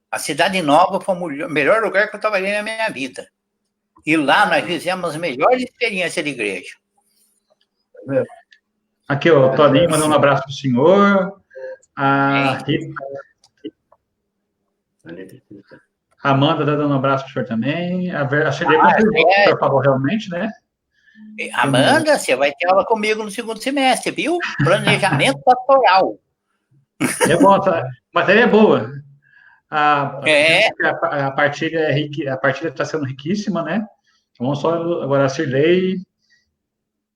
a Cidade Nova foi o melhor lugar que eu trabalhei na minha vida. E lá nós fizemos a melhor experiência de igreja. Aqui, ó, o Toninho mandando um abraço para o senhor. A Amanda dando um abraço para o senhor também. A Shirley confirmou que o senhor falou realmente, né? Amanda, você vai ter aula comigo no segundo semestre, viu? Planejamento pastoral. É bom, tá? A matéria é boa. A partilha está sendo riquíssima, né? Vamos só agora a Cirlei.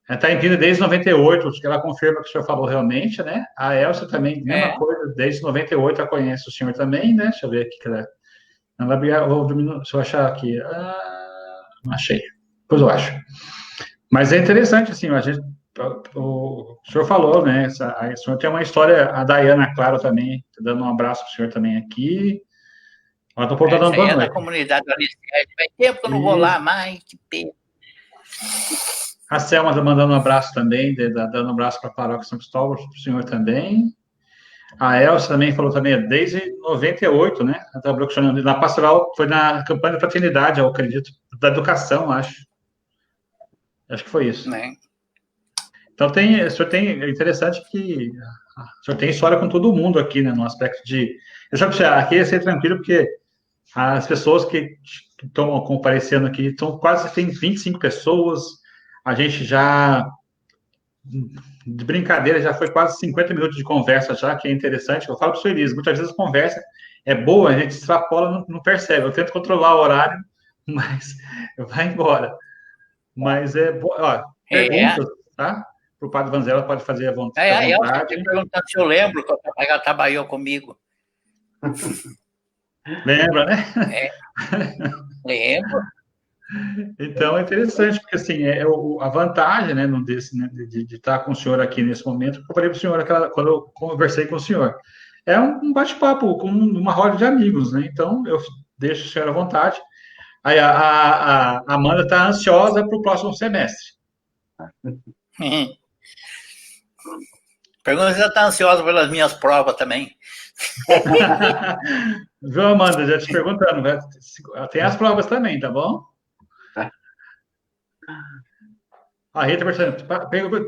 Ela está em vida desde 98, que ela confirma que o senhor falou realmente, né? A Elsa também, mesma coisa, desde 98 ela conhece o senhor também, né? Deixa eu ver aqui que ela. Não vai brigar, se eu achar aqui. Não achei. Depois eu acho. Mas é interessante, assim, o senhor falou, né? O senhor tem uma história, a Daiana, claro, também, dando um abraço para o senhor também aqui. Ela está dando boa noite. Na comunidade do Alicerce. Faz tempo que eu não vou lá mais, que pena. A Selma está mandando um abraço também, dando um abraço para a Paróquia São Cristóvão, para o senhor também. A Elsa também falou também, desde 98, né? Na pastoral, foi na campanha da fraternidade, eu acredito, da educação, acho. Acho que foi isso. Então, o senhor tem, é interessante que o senhor tem história com todo mundo aqui, né? No aspecto de... Eu já que aqui é ser tranquilo, porque as pessoas que estão comparecendo aqui, tem 25 pessoas, a gente já... De brincadeira, já foi quase 50 minutos de conversa já, que é interessante. Eu falo para o senhor Elias, muitas vezes a conversa é boa, a gente extrapola, não percebe. Eu tento controlar o horário, mas vai embora. Mas é boa. Perguntas, tá? Para o padre Vanzella, pode fazer à vontade. Eu estou perguntando se eu lembro que ela trabalhou comigo. Lembra, né? Lembro. Então, é interessante, porque, assim, a vantagem, né, de estar com o senhor aqui nesse momento, que eu falei para o senhor quando eu conversei com o senhor, é um bate-papo com uma roda de amigos, né? Então, eu deixo o senhor à vontade. Aí, a Amanda está ansiosa para o próximo semestre. Pergunta se você está ansiosa pelas minhas provas também. Viu, Amanda? Já te perguntando. Tem as provas também, tá bom? A Rita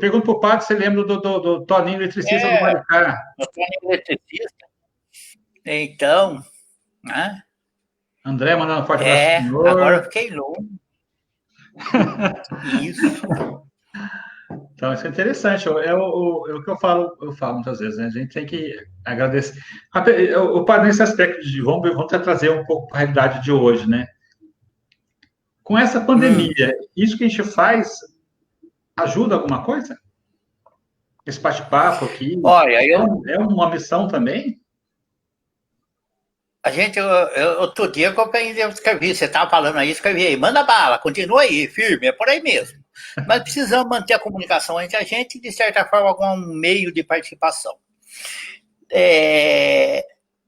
pergunta pro Pato se lembra do Toninho eletricista do Maricá. Eu sou eletricista. Então, né? André mandando um forte abraço pro senhor. Agora eu fiquei louco. Isso. Então, isso é interessante. É o que eu falo muitas vezes, né? A gente tem que agradecer. O Padre, nesse aspecto vamos trazer um pouco para a realidade de hoje, né? Com essa pandemia, isso que a gente faz ajuda alguma coisa? Esse bate-papo aqui. Olha, é uma missão também? A gente, outro dia que eu escrevi, você estava falando aí, escrevi aí, manda bala, continua aí, firme, é por aí mesmo. Mas precisamos manter a comunicação entre a gente e, de certa forma, algum meio de participação.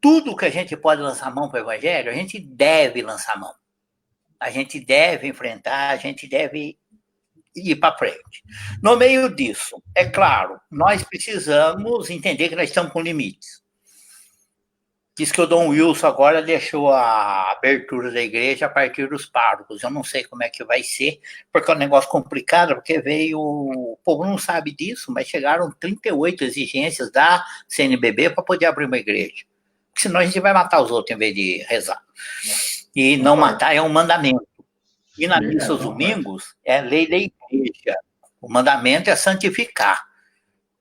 Tudo que a gente pode lançar mão para o Evangelho, a gente deve lançar mão. A gente deve enfrentar, a gente deve ir para frente. No meio disso, é claro, nós precisamos entender que nós estamos com limites. Diz que o Dom Wilson agora deixou a abertura da igreja a partir dos párocos. Eu não sei como é que vai ser, porque é um negócio complicado, porque o povo não sabe disso, mas chegaram 38 exigências da CNBB para poder abrir uma igreja. Porque senão a gente vai matar os outros em vez de rezar. E não matar é um mandamento. E na missa aos domingos é lei da igreja. O mandamento é santificar.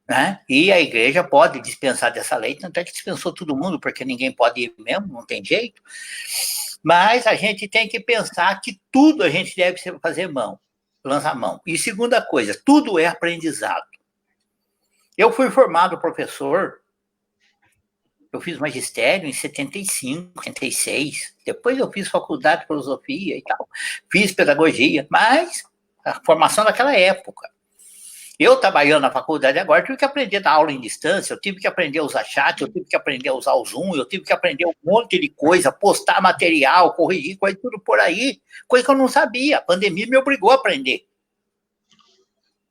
Né? E a igreja pode dispensar dessa lei, tanto é que dispensou todo mundo, porque ninguém pode ir mesmo, não tem jeito. Mas a gente tem que pensar que tudo a gente deve fazer lançar mão. E segunda coisa, tudo é aprendizado. Eu fui formado professor, eu fiz magistério em 75, 76, depois eu fiz faculdade de filosofia e tal, fiz pedagogia, mas a formação daquela época. Eu, trabalhando na faculdade agora, tive que aprender a dar aula em distância, eu tive que aprender a usar chat, eu tive que aprender a usar o Zoom, eu tive que aprender um monte de coisa, postar material, corrigir coisa, tudo por aí, coisa que eu não sabia. A pandemia me obrigou a aprender.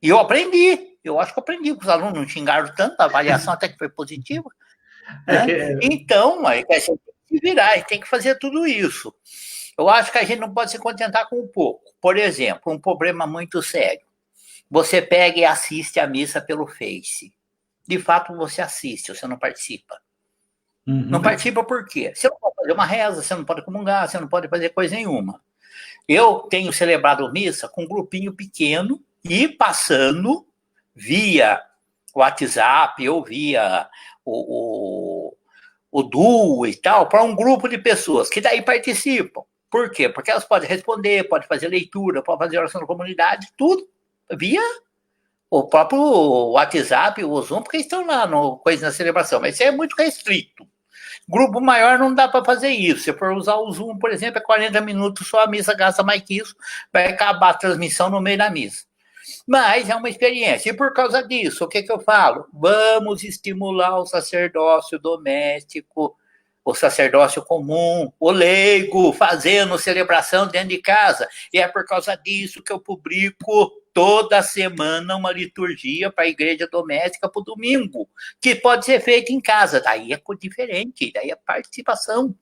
E eu aprendi, eu acho que eu aprendi, os alunos não xingaram tanto, a avaliação até que foi positiva. Né? Então, aí a gente tem que se virar, a gente tem que fazer tudo isso. Eu acho que a gente não pode se contentar com um pouco. Por exemplo, um problema muito sério. Você pega e assiste a missa pelo Face. De fato, você assiste, você não participa. Não participa por quê? Você não pode fazer uma reza, você não pode comungar, você não pode fazer coisa nenhuma. Eu tenho celebrado missa com um grupinho pequeno e passando via WhatsApp ou via o Duo e tal, para um grupo de pessoas que daí participam. Por quê? Porque elas podem responder, podem fazer leitura, podem fazer oração na comunidade, tudo via o próprio WhatsApp, o Zoom, porque estão lá no coisa na celebração, mas isso é muito restrito. Grupo maior não dá para fazer isso. Se for usar o Zoom, por exemplo, é 40 minutos só, a missa gasta mais que isso, vai acabar a transmissão no meio da missa. Mas é uma experiência. E por causa disso, o que eu falo? Vamos estimular o sacerdócio doméstico, o sacerdócio comum, o leigo, fazendo celebração dentro de casa. E é por causa disso que eu publico toda semana uma liturgia para a igreja doméstica para o domingo, que pode ser feita em casa. Daí é diferente, daí é participação.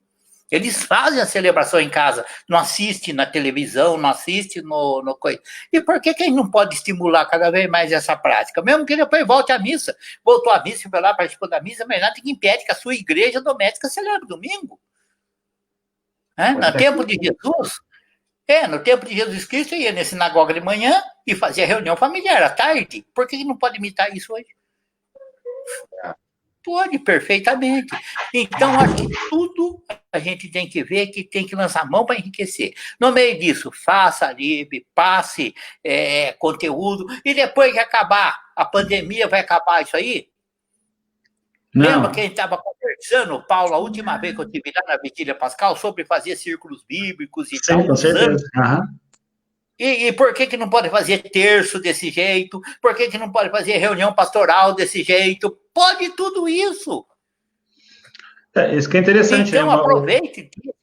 Eles fazem a celebração em casa, não assiste na televisão, não assiste no coisa. E por que a gente não pode estimular cada vez mais essa prática? Mesmo que depois volte à missa. Voltou à missa, foi lá, participou da missa, mas nada que impede que a sua igreja doméstica celebre domingo. No tempo de Jesus, no tempo de Jesus Cristo, ia na sinagoga de manhã e fazia reunião familiar à tarde. Por que não pode imitar isso hoje? Pode, perfeitamente. Então, acho que tudo a gente tem que ver, que tem que lançar mão para enriquecer. No meio disso, faça livre, passe conteúdo, e depois que acabar a pandemia, vai acabar isso aí? Não. Lembra que a gente estava conversando, Paulo, a última vez que eu estive lá na Vigília Pascal, sobre fazer círculos bíblicos e tal? Sim, com certeza. E por que não pode fazer terço desse jeito? Por que não pode fazer reunião pastoral desse jeito? Pode tudo isso. Isso que é interessante. Então, aproveite disso.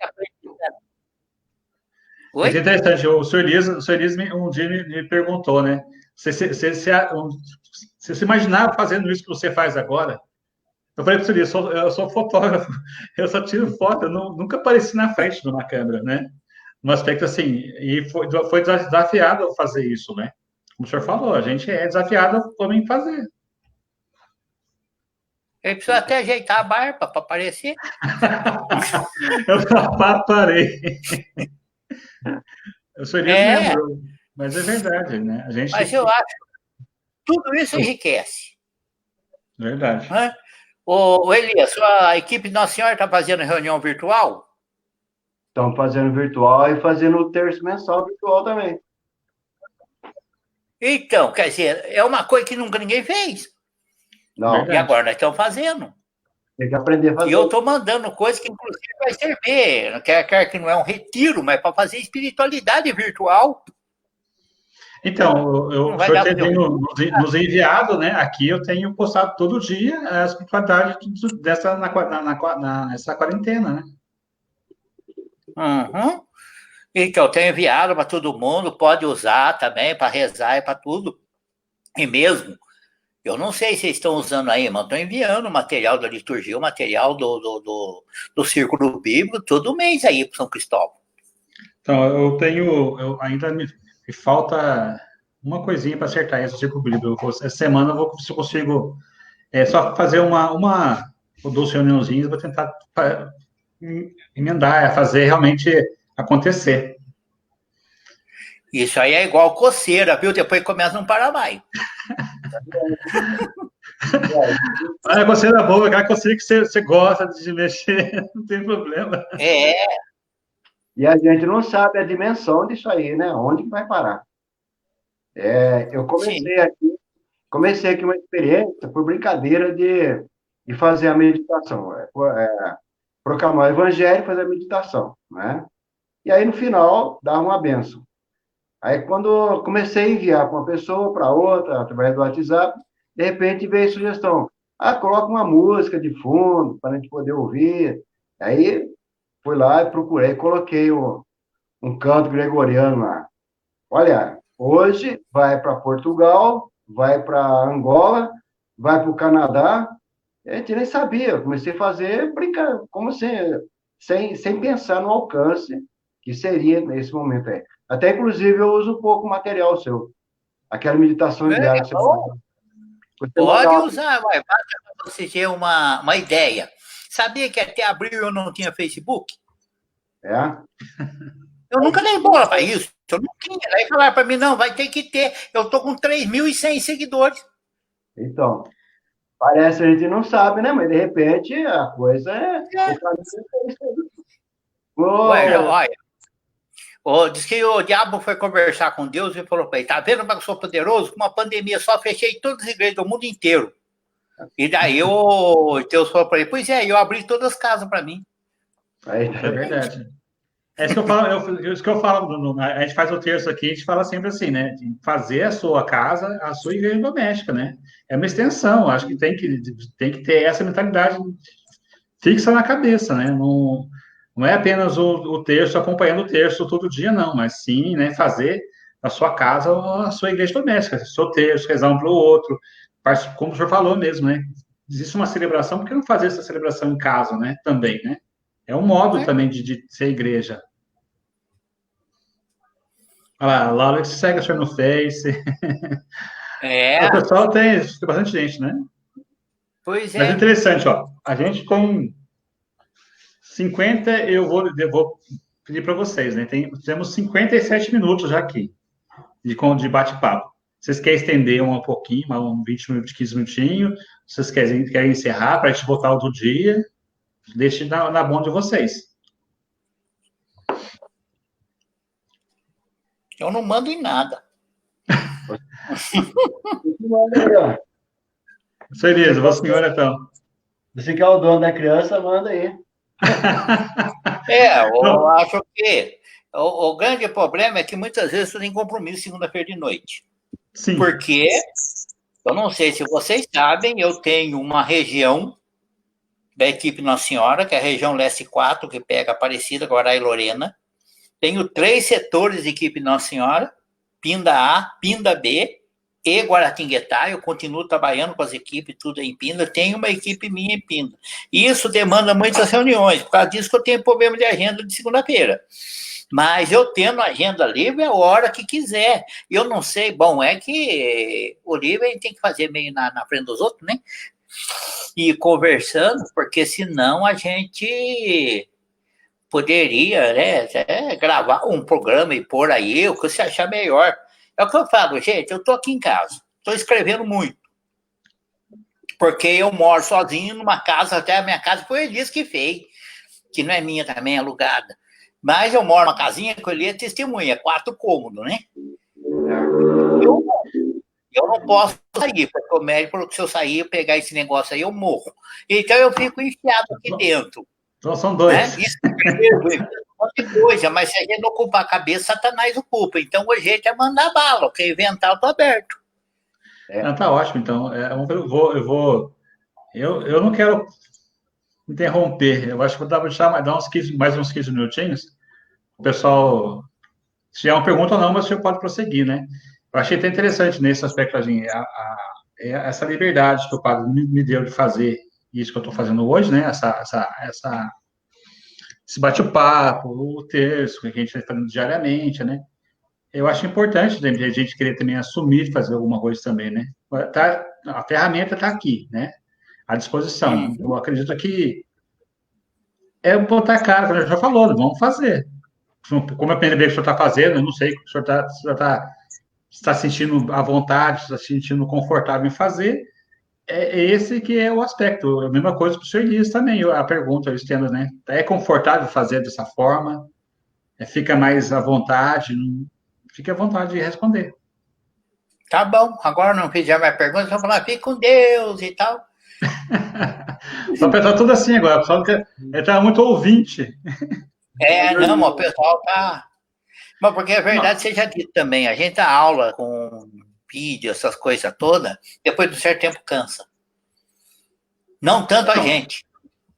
Oi? Isso é interessante. O senhor Elias um dia me perguntou, né? Você se imaginava fazendo isso que você faz agora? Eu falei para você, eu sou fotógrafo, eu só tiro foto, eu nunca apareci na frente de uma câmera, né? No aspecto assim, e foi desafiado a fazer isso, né? Como o senhor falou, a gente é desafiado também fazer. Ele precisa até ajeitar a barba para aparecer. Eu parei. Eu sou Elias mesmo, mas é verdade, né? A gente. Mas eu acho que tudo isso enriquece. Verdade. Né? Ô, Elias, sua equipe de Nossa Senhora está fazendo reunião virtual? Estão fazendo virtual e fazendo o terço mensal virtual também. Então, quer dizer, é uma coisa que nunca ninguém fez. Não. Verdade. E agora nós estamos fazendo. Tem que aprender a fazer. E eu estou mandando coisa que, inclusive, vai servir. Quer que não é um retiro, mas para fazer espiritualidade virtual. Então, o senhor tem nos enviado, né? Aqui eu tenho postado todo dia a espiritualidade nessa quarentena, né? Uhum. Então, eu tenho enviado para todo mundo, pode usar também para rezar e para tudo. E mesmo, eu não sei se vocês estão usando aí, mas estou enviando o material da liturgia, o material do Círculo Bíblico, todo mês aí para São Cristóvão. Então, ainda me falta uma coisinha para acertar esse Círculo Bíblico. Essa semana eu vou ver se eu consigo só fazer ou 12 reuniãozinhas, vou tentar emendar, fazer realmente acontecer. Isso aí é igual coceira, viu? Depois começa a não parar mais. A coceira boa, aquela coceira que você gosta de mexer, não tem problema. E a gente não sabe a dimensão disso aí, né? Onde que vai parar? Eu comecei aqui uma experiência por brincadeira de fazer a meditação. Proclamar o evangelho e fazer a meditação, né? E aí, no final, dar uma bênção. Aí, quando eu comecei a enviar para uma pessoa, para outra, através do WhatsApp, de repente veio a sugestão. Coloca uma música de fundo, para a gente poder ouvir. Aí, fui lá e procurei, coloquei um canto gregoriano lá. Olha, hoje vai para Portugal, vai para Angola, vai para o Canadá. A gente nem sabia, eu comecei a fazer brincando, como assim, sem pensar no alcance que seria nesse momento aí. Até, inclusive, eu uso um pouco o material seu. Aquela meditação diária que você mandou. Pode usar, vai para você ter uma ideia. Sabia que até abril eu não tinha Facebook? Eu nunca dei bola para isso. Eu não tinha. Aí falaram para mim, não, vai ter que ter. Eu estou com 3.100 seguidores. Então, parece que a gente não sabe, né? Mas, de repente, a coisa olha, diz que o diabo foi conversar com Deus e falou para ele, tá vendo como eu sou poderoso? Com uma pandemia só fechei todas as igrejas do mundo inteiro. E daí Deus falou para ele, pois eu abri todas as casas para mim. É verdade. É isso que eu falo, a gente faz o terço aqui, a gente fala sempre assim, né? De fazer a sua casa, a sua igreja doméstica, né? É uma extensão, acho que tem que ter essa mentalidade fixa na cabeça, né? Não é apenas o terço, acompanhando o terço todo dia, não, mas sim, né, fazer a sua casa a sua igreja doméstica, o seu terço, rezar um para o outro, como o senhor falou mesmo, né? Existe uma celebração, por que não fazer essa celebração em casa, né? Também, né? É um modo também de ser igreja. Olha lá, a Laura que segue o senhor no Face. O pessoal tem bastante gente, né? Pois é. Mas é interessante, ó. A gente tem 50, eu vou pedir para vocês, né? Temos 57 minutos já aqui de bate-papo. Vocês querem estender um pouquinho, uns 20 minutos, 15 minutinhos? Vocês querem encerrar para a gente botar outro dia? Deixe na mão de vocês. Eu não mando em nada. Beleza, vou senhora então. Você que é o dono da criança, manda aí. Eu acho que o grande problema é que muitas vezes você tem compromisso segunda-feira de noite. Sim. Porque, eu não sei se vocês sabem, eu tenho uma região da equipe Nossa Senhora, que é a região Leste 4, que pega Aparecida, Guará e Lorena. Tenho 3 setores de equipe Nossa Senhora, Pinda A, Pinda B e Guaratinguetá, eu continuo trabalhando com as equipes, tudo em Pinda, tenho uma equipe minha em Pinda. Isso demanda muitas reuniões, por causa disso que eu tenho problema de agenda de segunda-feira. Mas eu tendo agenda livre a hora que quiser. Eu não sei, bom, é que o livre a gente tem que fazer meio na frente dos outros, né? E conversando, porque senão a gente poderia, né, gravar um programa e pôr aí o que você achar melhor. É o que eu falo, gente, eu estou aqui em casa, estou escrevendo muito, porque eu moro sozinho numa casa, até a minha casa foi Elias que fez, que não é minha também, é alugada. Mas eu moro numa casinha que eu li é testemunha, 4 cômodos, né? Eu não posso sair, porque o médico falou que se eu sair, eu pegar esse negócio aí, eu morro. Então eu fico enfiado aqui dentro. Então são 2. Né? Isso é coisa, mas se a gente não ocupar a cabeça, Satanás ocupa. Então o jeito é mandar bala, porque inventar eu tô aberto. Não, tá ótimo, então. Eu não quero interromper. Eu acho que vou dar mais uns 15 minutinhos. O pessoal, se é uma pergunta ou não, mas você pode prosseguir, né? Eu achei até interessante nesse aspecto, assim, essa liberdade que o padre me deu de fazer isso que eu estou fazendo hoje, né? Esse bate-papo, o texto que a gente está fazendo diariamente, né? Eu acho importante né, a gente querer também assumir fazer alguma coisa também, né? A ferramenta está aqui, né? À disposição. Eu acredito que é botar a cara, como a gente já falou, vamos fazer. Como eu percebi que o senhor está fazendo, eu não sei o senhor está sentindo à vontade, está sentindo confortável em fazer. É esse que é o aspecto. A mesma coisa para o senhor Elias também, a pergunta, eu estendo, né? É confortável fazer dessa forma? Fica mais à vontade? Fique à vontade de responder. Tá bom, agora não fizer mais perguntas, vou falar, fique com Deus e tal. Só pensar tudo assim agora, o pessoal ele está muito ouvinte. Não, o pessoal tá. Mas porque é verdade, você já disse também, a gente dá aula com vídeo, essas coisas todas, depois de um certo tempo cansa. Não tanto a gente.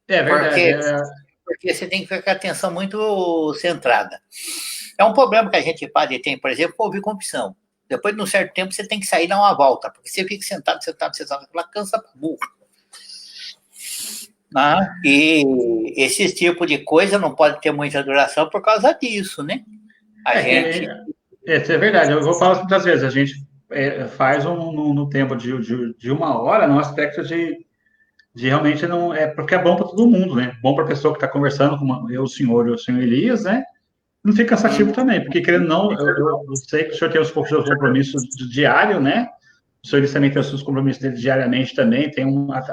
É verdade. Porque você tem que ficar com a atenção muito centrada. É um problema que a gente padre tem, por exemplo, com ouvir confissão. Depois de um certo tempo, você tem que sair e dar uma volta, porque você fica sentado, ela cansa para burro. E esse tipo de coisa não pode ter muita duração por causa disso, né? Isso é verdade. Eu vou falar muitas vezes. A gente faz no tempo de 1 hora, no aspecto de realmente não é porque é bom para todo mundo, né? Bom para a pessoa que está conversando com eu, o senhor e o senhor Elias, né? Não fica cansativo também, porque querendo ou não, eu sei que o senhor tem os seus compromissos diários, né? O senhor Elias também tem os seus compromissos dele diariamente também,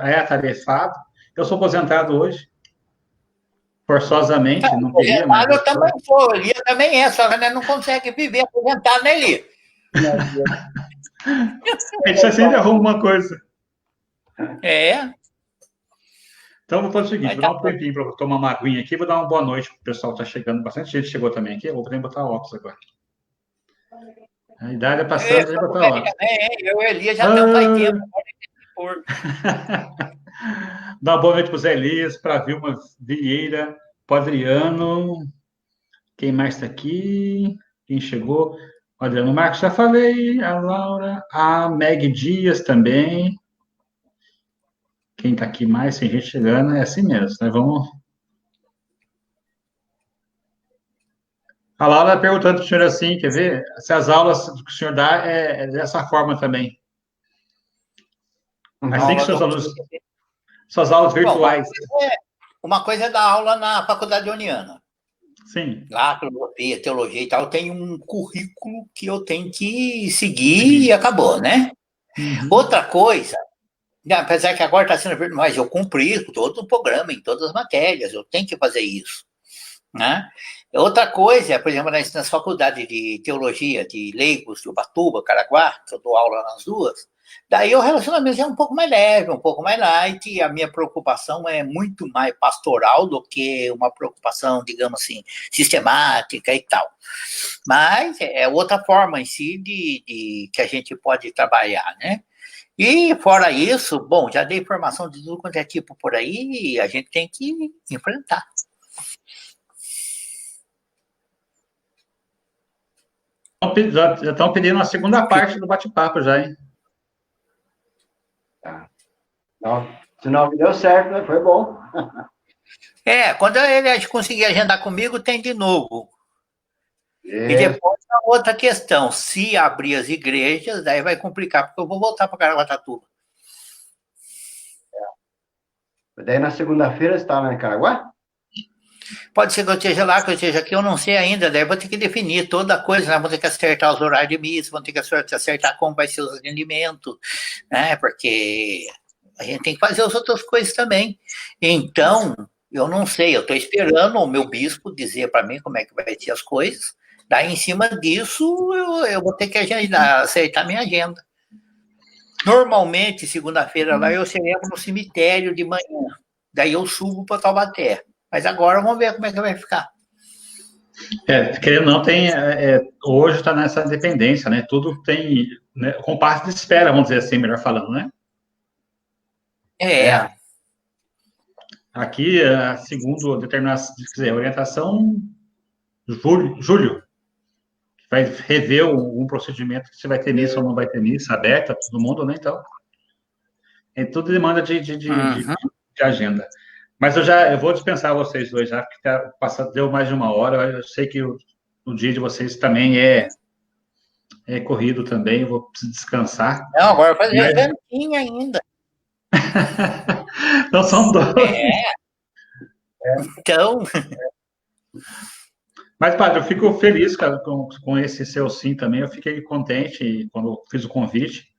é atarefado. Eu sou aposentado hoje, forçosamente, não queria, mas... Eu também sou, Elias também é, só que não consegue viver aposentado, né, Elias? A gente sempre arruma uma coisa. Então, vou fazer o seguinte, vou dar um tempinho para tomar uma aguinha aqui, vou dar uma boa noite para o pessoal que está chegando, bastante gente chegou também aqui, eu vou poder botar óculos agora. A idade é passando, a gente botar óculos. Eu e Elias já estamos faz tempo. Dá uma boa noite para o Zé Elias, para a Vilma Vieira, para o Adriano, quem mais está aqui? Quem chegou? O Adriano Marcos, já falei, a Laura, a Meg Dias também. Quem está aqui mais, tem gente chegando, é assim mesmo, né? Vamos... A Laura perguntando para o senhor assim, quer ver? Se as aulas que o senhor dá é dessa forma também. Assim que seus alunos... Suas aulas virtuais. Uma coisa é dar aula na Faculdade Uniana. Sim. Lá, filosofia, teologia e tal, tem um currículo que eu tenho que seguir e acabou, né? Outra coisa, apesar que agora está sendo feito, mas eu cumpri todo o programa, em todas as matérias, eu tenho que fazer isso, né? Outra coisa, por exemplo, nas faculdades de teologia de Leigos, de Ubatuba, Caraguá, que eu dou aula nas duas, daí o relacionamento é um pouco mais leve, um pouco mais light, e a minha preocupação é muito mais pastoral do que uma preocupação, digamos assim, sistemática e tal. Mas é outra forma em si de que a gente pode trabalhar, né? E fora isso, bom, já dei informação de tudo quanto é tipo por aí, a gente tem que enfrentar. Já estão pedindo a segunda parte do bate-papo já, hein? Tá. Não, senão deu certo, né? Foi bom. Quando a gente conseguir agendar comigo, tem de novo. E É, depois a outra questão, se abrir as igrejas, daí vai complicar, porque eu vou voltar para Caraguatatuba. daí na segunda-feira você está lá em Caraguá? Pode ser que eu esteja lá, que eu esteja aqui, eu não sei ainda, daí eu vou ter que definir toda coisa, né? Vou ter que acertar os horários de missa, vou ter que acertar como vai ser os atendimentos, né? Porque a gente tem que fazer as outras coisas também. Então, eu não sei, eu estou esperando o meu bispo dizer para mim como é que vai ser as coisas, daí em cima disso eu vou ter que acertar minha agenda. Normalmente, segunda-feira lá, eu celebro no cemitério de manhã, daí eu subo para Taubaté. Mas agora vamos ver como é que vai ficar. Querendo ou não, hoje está nessa dependência, né? Tudo tem, né, compasso de espera, vamos dizer assim, melhor falando, né? Aqui, segundo determinação, a orientação, julho, vai rever um procedimento, se vai ter missa ou não vai ter missa, aberta, todo mundo, né? Então, é tudo demanda de agenda. Mas eu vou dispensar vocês dois já, porque deu mais de uma hora. Eu sei que o dia de vocês também é corrido também, eu vou precisar descansar. Não, agora fazer a jantinha ainda. Então são dois. Então. Mas, padre, eu fico feliz, cara, com esse seu sim também. Eu fiquei contente quando fiz o convite.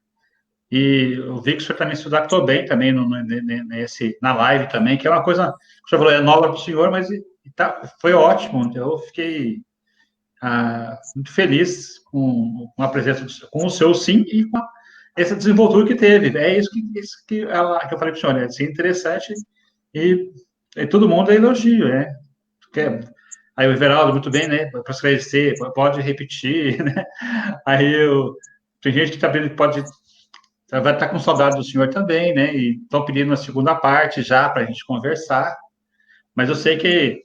E eu vi que o senhor também se adaptou bem também na live também, que é uma coisa que o senhor falou, é nova para o senhor, mas foi ótimo. Eu fiquei muito feliz com a presença, com o seu sim e com essa desenvoltura que teve. É isso que eu falei para o senhor, né? Isso é interessante e todo mundo é elogio, né? Aí o Everaldo, muito bem, né? Para esclarecer, pode repetir, né? Tem gente que pode vai estar com saudade do senhor também, né? E estão pedindo a segunda parte já para a gente conversar. Mas eu sei que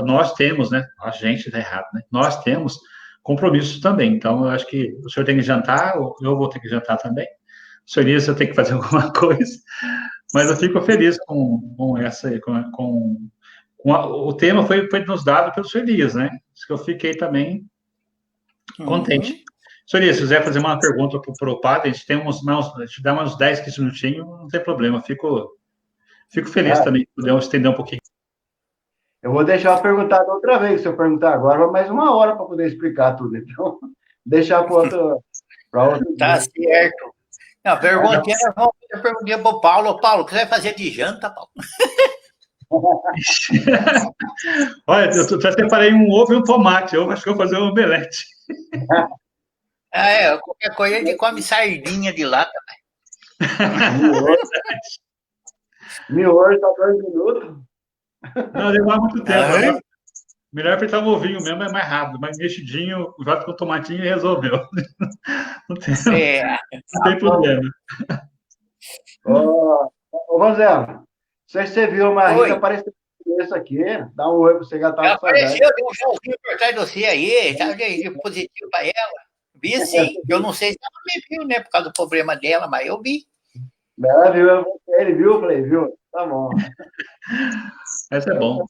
nós temos, né? A gente tá errado, né? Nós temos compromissos também. Então, eu acho que o senhor tem que jantar, eu vou ter que jantar também. O senhor Elias, eu tenho que fazer alguma coisa. Mas eu fico feliz com essa, o tema foi nos dado pelo senhor Elias, né? Isso que eu fiquei também contente. Senhor Elias, se quiser fazer uma pergunta para o padre, a gente dá uns 10, 15 minutinhos, não tem problema. Fico feliz também, podemos estender um pouquinho. Eu vou deixar eu perguntar outra vez. Se eu perguntar agora, vai mais uma hora para poder explicar tudo. Então, deixar para outro. Tá certo. Não, eu perguntei para o Paulo. Paulo, o que você vai fazer de janta, Paulo? Olha, eu já separei um ovo e um tomate. Eu acho que eu vou fazer um omelete. Qualquer coisa a gente come sardinha de lata. Miojo, tá 2 minutos. Não, demora muito tempo. Melhor fritar um ovinho mesmo, é mais rápido. Mas mexidinho, junto com o tomatinho, resolveu. Não tem problema. Ô, Vanzela, não sei se você viu, mas a Rita apareceu isso aqui. Dá um oi para você que tá. Apareceu, deu um showzinho por trás de você aí, tá de positivo para ela. Vi sim, eu não sei se ela me viu, né, por causa do problema dela, mas eu vi. Ela viu, ele viu, eu falei, viu? Tá bom. Essa é bom.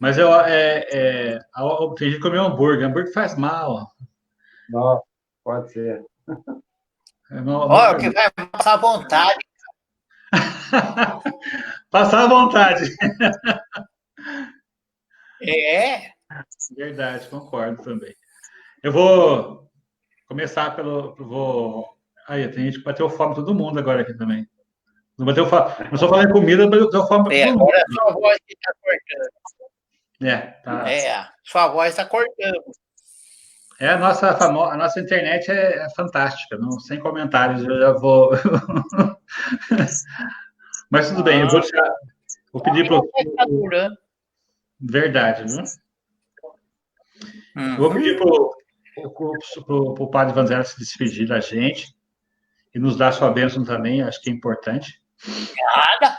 Mas tem gente que comeu hambúrguer. Hambúrguer faz mal. Não, pode ser. Olha, o que vai passar à vontade. Passar à vontade. Verdade, concordo também. Eu vou começar Aí, tem gente que bateu fome todo mundo agora aqui também. Não bateu fome. Não só falando em comida, mas bateu fome para todo mundo. Agora a sua voz está cortando. Tá. Sua voz está cortando. A nossa internet é fantástica, não, sem comentários, eu já vou. Mas tudo bem, eu vou pedir para o. Verdade, viu? Vou pedir para o padre Vanzela se despedir da gente e nos dar sua bênção também, acho que é importante. Nada.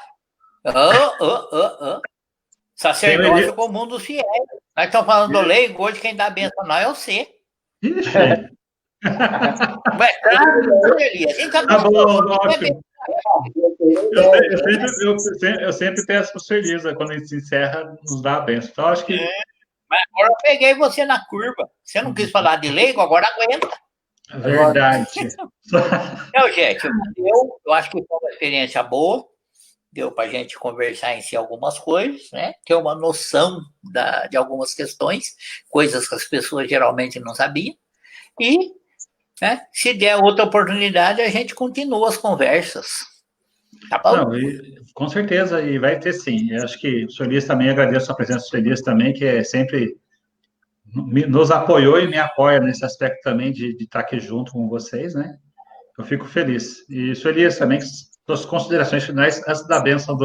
Sacerdócio comum dos fiéis. Nós estamos falando do leigo, hoje quem dá a benção não é você. Ixi. Mas claro, Elias, a gente tá Bom, ótimo. Eu sempre peço para o senhor Elisa, quando a gente se encerra, nos dá a benção. Então, acho que. Mas agora eu peguei você na curva. Você não quis falar de leigo, agora aguenta. Verdade. Não, gente, eu acho que foi uma experiência boa. Deu para a gente conversar em si algumas coisas, né? Ter uma noção de algumas questões, coisas que as pessoas geralmente não sabiam. E, né, se der outra oportunidade, a gente continua as conversas. Tá bom? Não, com certeza, e vai ter sim. Eu acho que o senhor Elias também, agradeço a presença do senhor Elias também, que é sempre nos apoiou e me apoia nesse aspecto também de estar aqui junto com vocês, né? Eu fico feliz. E o senhor Elias também, suas considerações finais antes da bênção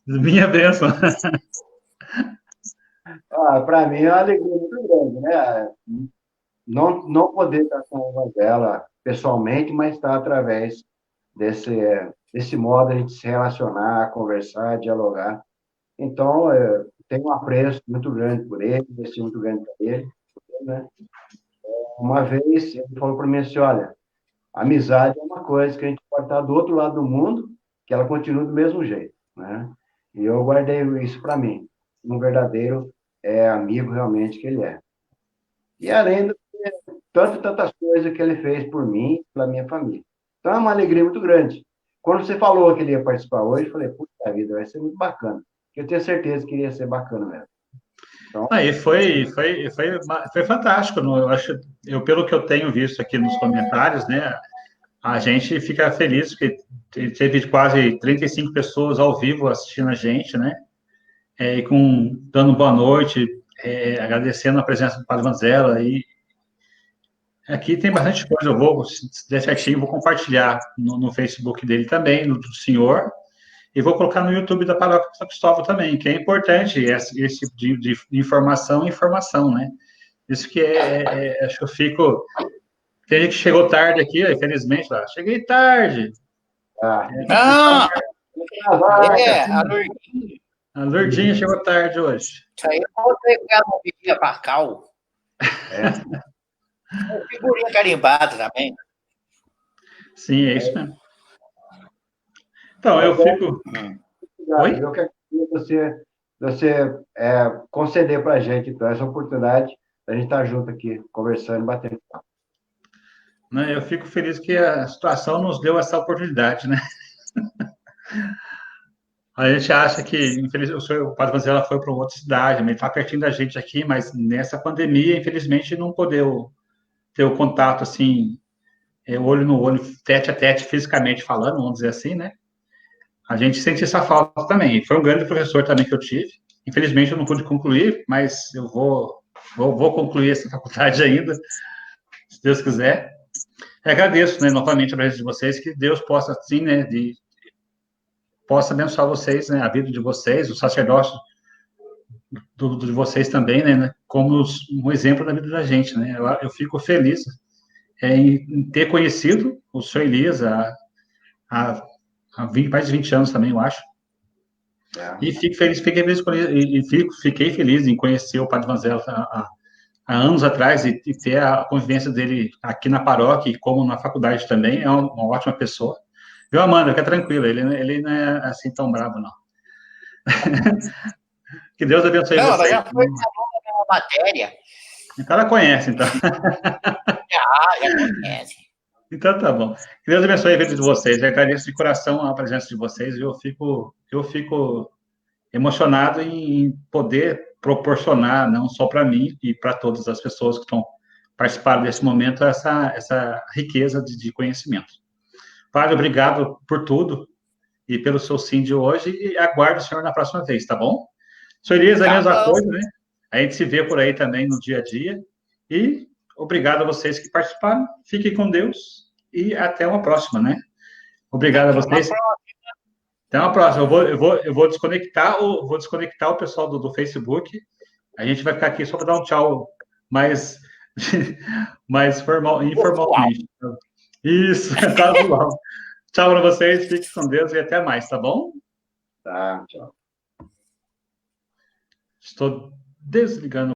minha bênção. Para mim é uma alegria muito grande, né? Não poder estar com ela pessoalmente, mas estar através desse modo a gente se relacionar, conversar, dialogar. Então, eu tenho um apreço muito grande por ele, um apreço muito grande por ele, né? Uma vez ele falou para mim assim, olha, amizade é uma coisa que a gente pode estar do outro lado do mundo, que ela continua do mesmo jeito, né? E eu guardei isso para mim. Um verdadeiro amigo realmente que ele é. E além de tantas coisas que ele fez por mim, pela minha família. Então é uma alegria muito grande. Quando você falou que ele ia participar hoje, eu falei, puta vida, vai ser muito bacana. Eu tenho certeza que iria ser bacana mesmo. Então, Aí foi fantástico. Eu acho, pelo que eu tenho visto aqui nos comentários, né? A gente fica feliz porque teve quase 35 pessoas ao vivo assistindo a gente, né? E dando boa noite, agradecendo a presença do Padre Vanzella. E aqui tem bastante coisa. Eu vou, se der certinho, vou compartilhar no Facebook dele também, do senhor. E vou colocar no YouTube da Paróquia São Cristóvão também, que é importante esse tipo de informação, né? Isso que acho que eu fico. Tem gente que chegou tarde aqui, infelizmente, lá. Cheguei tarde. A Lourdinha. A Lourdinha chegou tarde hoje. Isso aí eu voltei com ela no Vigia Pascal. Figurinha carimbada também. Sim, é isso mesmo. Então, eu fico. Oi? Eu quero que você conceder para a gente então, essa oportunidade da gente estar junto aqui, conversando, batendo papo. Eu fico feliz que a situação nos deu essa oportunidade, né? A gente acha que, infelizmente, o Padre Vanzella foi para outra cidade, ele está pertinho da gente aqui, mas nessa pandemia, infelizmente, não podeu ter o contato, assim, olho no olho, tete a tete, fisicamente falando, vamos dizer assim, né? A gente sente essa falta também. Foi um grande professor também que eu tive. Infelizmente, eu não pude concluir, mas eu vou concluir essa faculdade ainda, se Deus quiser. Agradeço, né, novamente a presença de vocês, que Deus possa, assim, né, possa abençoar vocês, né, a vida de vocês, o sacerdócio de vocês também, né, como um exemplo da vida da gente, né. Eu fico feliz em ter conhecido o senhor Elias há mais de 20 anos também, eu acho. E fiquei feliz em conhecer o Padre Vanzella há anos atrás e ter a convivência dele aqui na paróquia e como na faculdade também. É uma ótima pessoa. Viu, Amanda? Fica tranquila, ele não é assim tão bravo, não. Que Deus abençoe não, vocês. Já foi uma matéria. Então ela conhece, então. Já conhece. Então tá bom. Que Deus abençoe a vida de vocês. Eu agradeço de coração a presença de vocês. Eu fico emocionado em poder proporcionar, não só para mim e para todas as pessoas que estão participando desse momento, essa riqueza de conhecimento. Padre, obrigado por tudo e pelo seu sim de hoje e aguardo o senhor na próxima vez, tá bom? Senhor Elias, a mesma coisa, né? A gente se vê por aí também no dia a dia e obrigado a vocês que participaram. Fiquem com Deus e até uma próxima, né? Obrigado a vocês. Até uma próxima. Eu vou desconectar o pessoal do Facebook. A gente vai ficar aqui só para dar um tchau mais informalmente. Isso, casual. Tchau para vocês, fiquem com Deus e até mais, tá bom? Tá, tchau. Estou desligando.